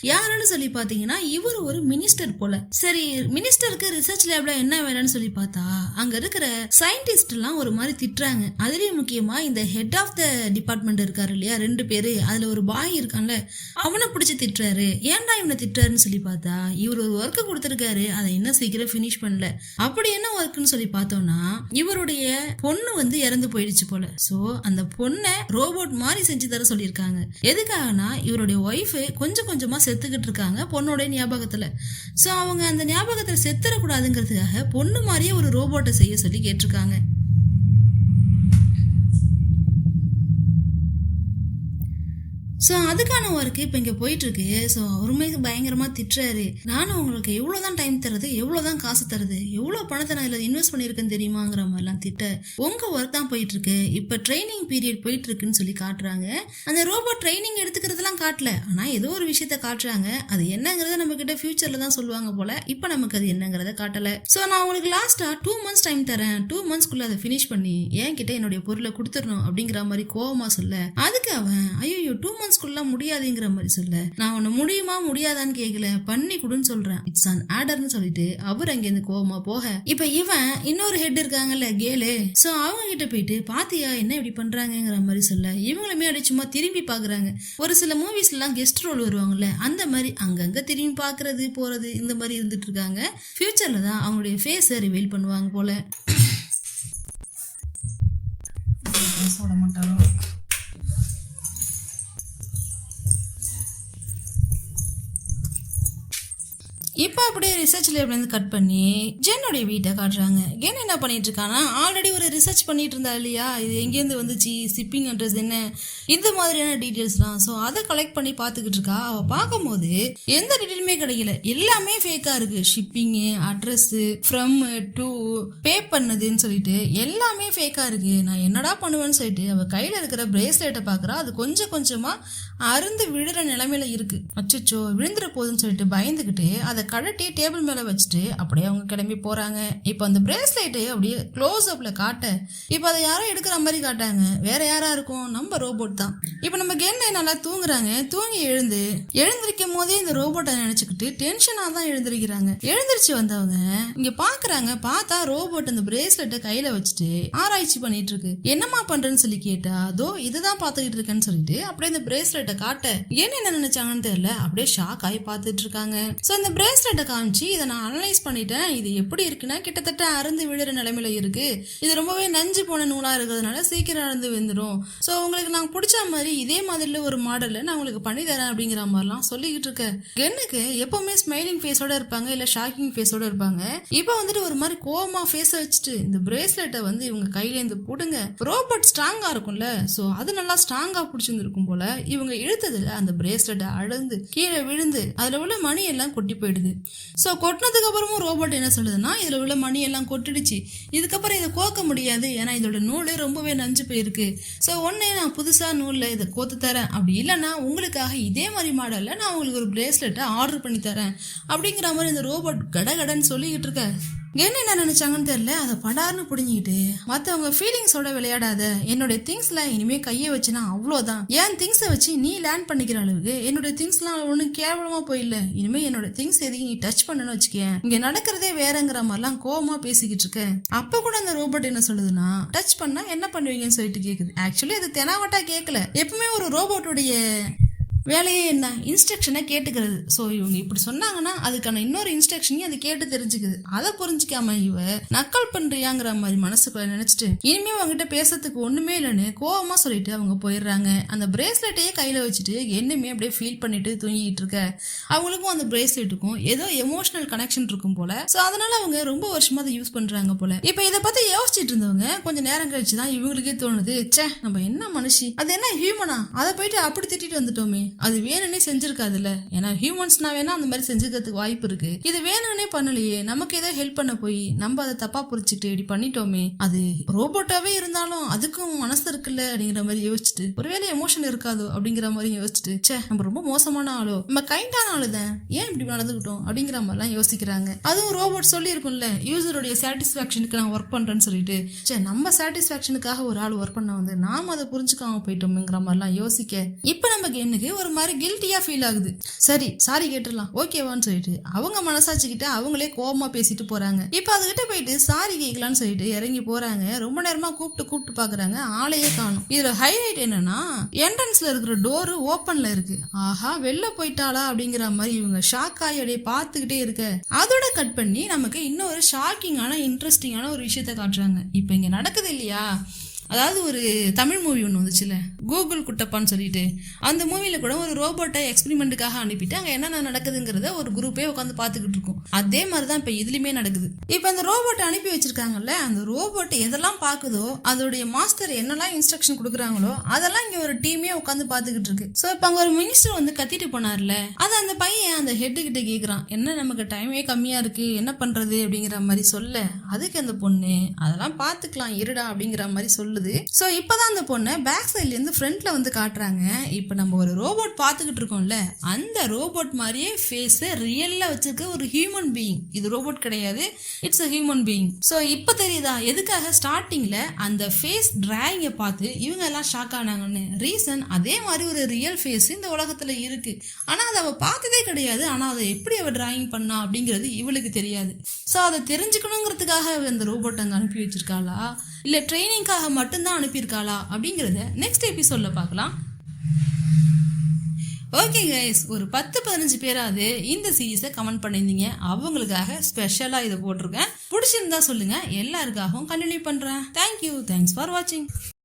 Speaker 1: யாருன்னு சொல்லி பாத்தீங்கன்னா இவர் ஒரு மினிஸ்டர் போல. சரி மினிஸ்டருக்கு ரிசர்ச் லேப்ல என்ன வேலைன்னு சொல்லி பார்த்தா அங்க இருக்கிற சயின்டிஸ்ட் எல்லாம் ஒரு மாதிரி திட்டுறாங்க. அதுலயும் முக்கியமா இந்த ஹெட் ஆஃப் த டிபார்ட்மெண்ட் இருக்காரு இல்லையா, 2 பேரு, அதுல ஒரு பாய் இருக்கான்ல, அவனை பிடிச்சி திட்டுறாரு. ஏன்டா இவனை திட்டுறாருன்னு சொல்லி பார்த்தா இவர் ஒரு ஒர்க்கு கொடுத்திருக்காரு, அதை இன்னும் சீக்கிரம் பினிஷ் பண்ணல. அப்படி என்ன ஒர்க்குன்னு சொல்லி பார்த்தோம்னா இவருடைய பொண்ணு வந்து இறந்து போயிடுச்சு போல. சோ அந்த பொண்ணை ரோபோட் மாதிரி செஞ்சு தர சொல்லியிருக்காங்க. எதுக்காகனா இவருடைய ஒய்ஃப் கொஞ்சம் கொஞ்சமா செத்துக்கிட்டு இருக்காங்க பொண்ணோட ஞாபகத்துல. சோ அவங்க அந்த ஞாபகத்துல செத்துறக்கூடாதுங்கிறதுக்காக பொண்ணு மாதிரியே ஒரு ரோபோட்டை செய்ய சொல்லி கேட்டிருக்காங்க. ஸோ அதுக்கான ஒர்க்கு இப்போ இங்கே போயிட்டு இருக்கு. ஸோ அவருமே பயங்கரமா திட்டுறாரு. நானும் உங்களுக்கு எவ்வளோதான் டைம் தருது, எவ்வளோதான் காசு தருது, எவ்வளோ பணத்தை நான் இதில் இன்வெஸ்ட் பண்ணியிருக்கேன்னு தெரியுமாங்கிற மாதிரிலாம் திட்ட. உங்க ஒர்க் தான் போயிட்டு இருக்கு, இப்போ ட்ரைனிங் பீரியட் போயிட்டு இருக்குன்னு சொல்லி காட்டுறாங்க. அந்த ரோபோட் ட்ரைனிங் எடுத்துக்கிறதுலாம் காட்டல, ஆனால் ஏதோ ஒரு விஷயத்த காட்டுறாங்க. அது என்னங்கிறத நம்ம கிட்ட ஃபியூச்சர்ல தான் சொல்லுவாங்க போல. இப்போ நமக்கு அது என்னங்கிறத காட்டல. ஸோ நான் உங்களுக்கு லாஸ்டா 2 months டைம் தரேன், 2 monthsக்குள்ள அதை ஃபினிஷ் பண்ணி என்கிட்ட என்னுடைய பொருளை கொடுத்துடணும் அப்படிங்கிற மாதிரி கோவமா சொல்ல, அதுக்கு அவன் ஐயோ 2 months முடியாதுங்கிற மாதிரி சொல்ல, நான் உன்னை முடியுமா முடியாதான்னு கேட்கல, பண்ணி கொடுன்னு சொல்றேன், இட்ஸ் அன் ஆர்டர்னு சொல்லிட்டு அவர் அங்க இருந்து கோவமா போக, இப்ப இவன் இன்னொரு ஹெட் இருக்காங்கல்ல கேலு, சோ அவங்க கிட்ட போயிட்டு பாத்தியா என்ன இப்படி பண்றாங்கிற மாதிரி சொல்ல, இவங்களுமே அப்படி சும்மா திரும்பி பாக்குறாங்க. ஒரு சில மூவிஸ்ல எல்லாம் கெஸ்ட் ரோல் வருவாங்கல்ல, அந்த மாதிரி அங்கங்க திரும்பி பாக்குறது போறது இந்த மாதிரி இருந்துட்டு இருக்காங்க. ஃபியூச்சர்ல தான் அவங்களுடைய ஃபேஸை ரிவீல் பண்ணுவாங்க போல. சொல்ல மாட்டாரோ. இப்போ அப்படியே ரிசர்ச் லேப்லேருந்து கட் பண்ணி ஜென்னுடைய வீட்டை காட்டுறாங்க. ஜென் என்ன பண்ணிட்டு இருக்கானா, ஆல்ரெடி ஒரு ரிசர்ச் பண்ணிட்டு இருந்தா இல்லையா, இது எங்கேருந்து வந்துச்சு, ஷிப்பிங் அட்ரஸ் என்ன, இந்த மாதிரியான டீட்டெயில்ஸ்லாம். ஸோ அதை கலெக்ட் பண்ணி பார்த்துக்கிட்டு இருக்கா. அவள் பார்க்கும்போது எந்த டீட்டெயிலுமே கிடைக்கல, எல்லாமே ஃபேக்காக இருக்கு. ஷிப்பிங்கு, அட்ரஸ்ஸு, ஃப்ரம் டு, பே பண்ணதுன்னு சொல்லிட்டு எல்லாமே ஃபேக்காக இருக்கு. நான் என்னடா பண்ணுவேன்னு சொல்லிட்டு அவள் கையில் இருக்கிற பிரேஸ்லெட்டை பார்க்குறா. அது கொஞ்சம் கொஞ்சமாக அருந்து விழுற நிலைமையில இருக்கு. அச்சோ விழுந்துற போகுதுன்னு சொல்லிட்டு பயந்துக்கிட்டு அதை கழட்டி டேபிள் மேல வச்சுட்டு அப்படியே அவங்க கிளம்பி போறாங்க. இப்போ அந்த பிரேஸ்லெட் அப்படியே க்ளோஸ் அப்ல காட்ட, இப்போ அதை யாரோ எடுக்கிற மாதிரி காட்டாங்க. வேற யாரா இருக்கும், நம்ம ரோபோட் தான். இப்போ நம்ம கென்னை நல்லா தூங்குறாங்க. தூங்கி எழுந்திருக்கும் போதே இந்த ரோபோட்டை நினைச்சுக்கிட்டு டென்ஷனா தான் எழுந்திருக்கிறாங்க. எழுந்திருச்சு வந்தவங்க இங்க பாக்குறாங்க. பார்த்தா ரோபோட் அந்த பிரேஸ்லெட்டை கையில வச்சுட்டு ஆராய்ச்சி பண்ணிட்டு இருக்கு. என்னமா பண்றேன்னு சொல்லி கேட்டா, அதோ இதுதான் பாத்துக்கிட்டு இருக்கேன்னு சொல்லிட்டு அப்படியே இந்த பிரேஸ்லெட்டை காட்ட என்ன நினைச்சாங்கன்னு தெரியல, அப்படியே ஷாக் ஆகி பார்த்துட்டு இருக்காங்க. சோ இந்த பிரேஸ்லெட்டை காமிச்சு இதை நான் அனலைஸ் பண்ணிட்டேன். இது எப்படி இருக்குன்னா கிட்டத்தட்ட அருந்து விழுற நிலைமையில இருக்கு. இது ரொம்பவே நஞ்சு போன நூலா இருக்கிறதுனால சீக்கிரம் அருந்து விழுந்துடும். ஸோ உங்களுக்கு நான் பிடிச்ச மாதிரி இதே மாதிரில ஒரு மாடல்ல நான் உங்களுக்கு பண்ணி தரேன் அப்படிங்கிற மாதிரிலாம் சொல்லிக்கிட்டு இருக்கேன். கென்னுக்கு எப்பவுமே ஸ்மைலிங் ஃபேஸோட இருப்பாங்க, இல்ல ஷாக்கிங் ஃபேஸோட இருப்பாங்க. இப்போ வந்துட்டு ஒரு மாதிரி கோவமா ஃபேஸை வச்சுட்டு இந்த பிரேஸ்லெட்டை வந்து இவங்க கையில இருந்து போடுங்க. ரோபோட் ஸ்ட்ராங்கா இருக்கும்ல, ஸோ அது நல்லா ஸ்ட்ராங்கா பிடிச்சிருந்துருக்கும் போல. இவங்க இழுத்ததுல அந்த பிரேஸ்லெட் அழுந்து கீழே விழுந்து அதுல உள்ள மணி எல்லாம் கொட்டி போயிடுது. ஸோ கொட்டினதுக்கு அப்புறமும் ரோபோட் என்ன சொல்லுதுன்னா, இதுல உள்ள மணி எல்லாம் கொட்டிடுச்சு, இதுக்கப்புறம் இதை கோக்க முடியாது, ஏன்னா இதோட நூல் ரொம்பவே நஞ்சு போயிருக்கு. ஸோ ஒன்னு நான் புதுசா நூல்ல இதை கோத்து தரேன், அப்படி இல்லைன்னா உங்களுக்காக இதே மாதிரி மாடல்ல நான் உங்களுக்கு ஒரு பிரேஸ்லெட்டை ஆர்டர் பண்ணி தரேன் அப்படிங்கிற மாதிரி இந்த ரோபோட் கடகடன்னு சொல்லிக்கிட்டு இருக்க. என்ன நினைச்சாங்கன்னு தெரியல, அதை படார்னு புடிங்கிட்டு மற்றவங்க ஃபீலிங்ஸோட விளையாடாத, என்னுடைய திங்ஸ்ல இனிமே கையை வச்சுனா அவ்வளோதான், என் திங்ஸை வச்சு நீ லேண்ட் பண்ணிக்கிற அளவுக்கு என்னுடைய திங்ஸ்லாம் ஒன்றும் கேவலமா போயில்ல, இனிமே என்னோட திங்ஸ் எதையும் நீ டச் பண்ணணும்னு வச்சுக்கேன், இங்க நடக்கிறதே வேறங்கிற மாதிரிலாம் கோவமா பேசிக்கிட்டு இருக்க. அப்ப கூட அந்த ரோபோட் என்ன சொல்லுதுன்னா, டச் பண்ணா என்ன பண்ணுவீங்கன்னு சொல்லிட்டு கேக்குது. ஆக்சுவலி அது தெனாவட்டா கேட்கல, எப்பவுமே ஒரு ரோபோட்டுடைய வேலையே என்ன, இன்ஸ்ட்ரக்ஷனை கேட்டுக்கிறது. ஸோ இவங்க இப்படி சொன்னாங்கன்னா அதுக்கான இன்னொரு இன்ஸ்ட்ரக்ஷனையும் அது கேட்டு தெரிஞ்சுக்குது. அதை புரிஞ்சிக்காம இவ நக்கல் பண்றியாங்கிற மாதிரி மனசுக்குள்ள நினைச்சிட்டு இனிமே அவங்ககிட்ட பேசுறதுக்கு ஒண்ணுமே இல்லைன்னு கோவமா சொல்லிட்டு அவங்க போயிடுறாங்க. அந்த பிரேஸ்லெட்டையே கையில வச்சுட்டு என்னமே அப்படியே ஃபீல் பண்ணிட்டு தூங்கிட்டு இருக்க. அவங்களுக்கும் அந்த பிரேஸ்லெட்டுக்கும் ஏதோ எமோஷனல் கனெக்ஷன் இருக்கும் போல. ஸோ அதனால அவங்க ரொம்ப வருஷமா அதை யூஸ் பண்றாங்க போல. இப்ப இதை பத்தி யோசிச்சுட்டு இருந்தவங்க கொஞ்சம் நேரம் கழிச்சுதான் இவங்களுக்கே தோணுது, ச்சே நம்ம என்ன மனுஷி, அது என்ன ஹியூமனா, அதை போயிட்டு அப்படி திட்டிட்டு வந்துட்டோமே, அது வேணும்னே செஞ்சிருக்காதுல்ல, ஏன்னா ஹியூமன்ஸ்னா வேணா அந்த மாதிரி செஞ்சுக்கிறதுக்கு வாய்ப்பு இருக்கு, இது வேணும்னே பண்ணலையே, நமக்கு ஏதோ ஹெல்ப் பண்ண போய் நம்ம அதை தப்பா புரிச்சுட்டு இப்படி பண்ணிட்டோமே, அது ரோபோட்டாவே இருந்தாலும் அதுக்கும் மனசு இருக்குல்ல அப்படிங்கிற மாதிரி யோசிச்சுட்டு, ஒருவேளை எமோஷன் இருக்காதோ அப்படிங்கிற மாதிரி யோசிச்சுட்டு, ச்சே நம்ம ரொம்ப மோசமான ஆளோ, நம்ம கைண்டான ஆளுதான், ஏன் இப்படி நடந்துக்கிட்டோம் அப்படிங்கிற மாதிரிலாம் யோசிக்கிறாங்க. அதுவும் ரோபோட் சொல்லி இருக்கும்ல, யூசருடைய சாட்டிஸ்பாக்சனுக்கு நான் ஒர்க் பண்றேன்னு சொல்லிட்டு, சே நம்ம சாட்டிஸ்பாக்சனுக்காக ஒரு ஆள் ஒர்க் பண்ண வந்து நாம அதை புரிஞ்சுக்காம போயிட்டோம்ங்கிற மாதிரிலாம் யோசிக்க, இப்ப நம்ம எனக்கு ஒரு மாதிரி கில்ட்டியா ஃபீல் ஆகுது. சரி சாரி கேட்டுடலாம் ஓகேவான்னு சொல்லிட்டு அவங்க மனசாச்சுக்கிட்ட அவங்களே கோபமா பேசிட்டு போறாங்க. இப்ப அதுகிட்ட போயிட்டு சாரி கேட்கலான்னு சொல்லிட்டு இறங்கி போறாங்க. ரொம்ப நேரமா கூப்பிட்டு பாக்குறாங்க, ஆளையே காணும். இதுல ஹைலைட் என்னன்னா, என்ட்ரன்ஸ்ல இருக்கிற டோரு ஓப்பன்ல இருக்கு. ஆஹா வெளில போயிட்டாளா அப்படிங்கிற மாதிரி இவங்க ஷாக் ஆகி அப்படியே பார்த்துக்கிட்டே இருக்க. அதோட கட் பண்ணி நமக்கு இன்னொரு ஷாக்கிங்கான இன்ட்ரெஸ்டிங்கான ஒரு விஷயத்த காட்டுறாங்க. இப்ப இங்க நடக்குது இல்லையா, அதாவது ஒரு தமிழ் மூவி ஒன்று வந்துச்சுல, கூகுள் குட்டப்பான்னு சொல்லிட்டு, அந்த மூவில கூட ஒரு ரோபோட்டை எக்ஸ்பெரிமெண்ட்டுக்காக அனுப்பிட்டு அங்கே என்னென்ன நடக்குதுங்கிறத ஒரு குரூப்பே உட்காந்து பார்த்துக்கிட்டு இருக்கும். அதே மாதிரி தான் இப்போ இதுலையுமே நடக்குது. இப்போ அந்த ரோபோட்டை அனுப்பி வச்சிருக்காங்கல்ல, அந்த ரோபோட் எதெல்லாம் பார்க்குதோ அதோடைய மாஸ்டர் என்னெல்லாம் இன்ஸ்ட்ரக்ஷன் கொடுக்குறாங்களோ அதெல்லாம் இங்கே ஒரு டீமே உட்காந்து பார்த்துக்கிட்டு இருக்கு. ஸோ இப்போ அங்கே ஒரு மினிஸ்டர் வந்து கத்திட்டு போனார்ல, அது அந்த பையன் அந்த ஹெட்டு கிட்ட கேட்குறான், என்ன நமக்கு டைமே கம்மியாக இருக்கு என்ன பண்ணுறது அப்படிங்கிற மாதிரி சொல்ல, அதுக்கு அந்த பொண்ணு அதெல்லாம் பார்த்துக்கலாம் இருடா அப்படிங்கிற மாதிரி சொல்லு. சோ இப்பதான் அந்த பொண்ணை பேக் சைட்ல இருந்து ஃப்ரண்ட்ல வந்து காட்டுறாங்க. இப்ப நம்ம ஒரு ரோபோட் பாத்துக்கிட்டு இருக்கோம்ல, அந்த ரோபோட் மாதிரியே ஃபேஸ் ரியல்ல வச்சிருக்க ஒரு ஹியூமன் பீயிங். இது ரோபோட் கிடையாது, it's a human being. So இப்ப தெரியுதா எதுக்காக ஸ்டார்டிங்ல அந்த ஃபேஸ் டிராயிங்கை பார்த்து இவங்க எல்லாம் ஷாக் ஆனாங்கன்னு. ரீசன் அதே மாதிரி ஒரு ரியல் ஃபேஸ் இந்த உலகத்துல இருக்கு, ஆனா அதை அவ பார்த்ததே கிடையாது. ஆனா அதை எப்படி அவ டிராயிங் பண்ணா அப்படிங்கிறது இவளுக்கு தெரியாது. சோ அதை தெரிஞ்சுக்கணுங்கிறதுக்காக அந்த ரோபோட் அங்க அனுப்பி வச்சிருக்காளா, இல்ல ட்ரைனிங்காக மட்டும்தான் அனுப்பியிருக்காளா அப்படிங்கறத நெக்ஸ்ட் எபிசோட்ல பார்க்கலாம். ஓகே கைஸ், ஒரு 10-15 பேராவது இந்த சீரீஸை கமெண்ட் பண்ணியிருந்தீங்க, அவங்களுக்காக ஸ்பெஷலா இதை போட்டிருக்கேன். பிடிச்சிருந்தா சொல்லுங்க, எல்லாருக்காகவும் கண்டினியூ பண்றேன். தேங்க்யூ, தேங்க்ஸ் ஃபார் வாட்சிங்.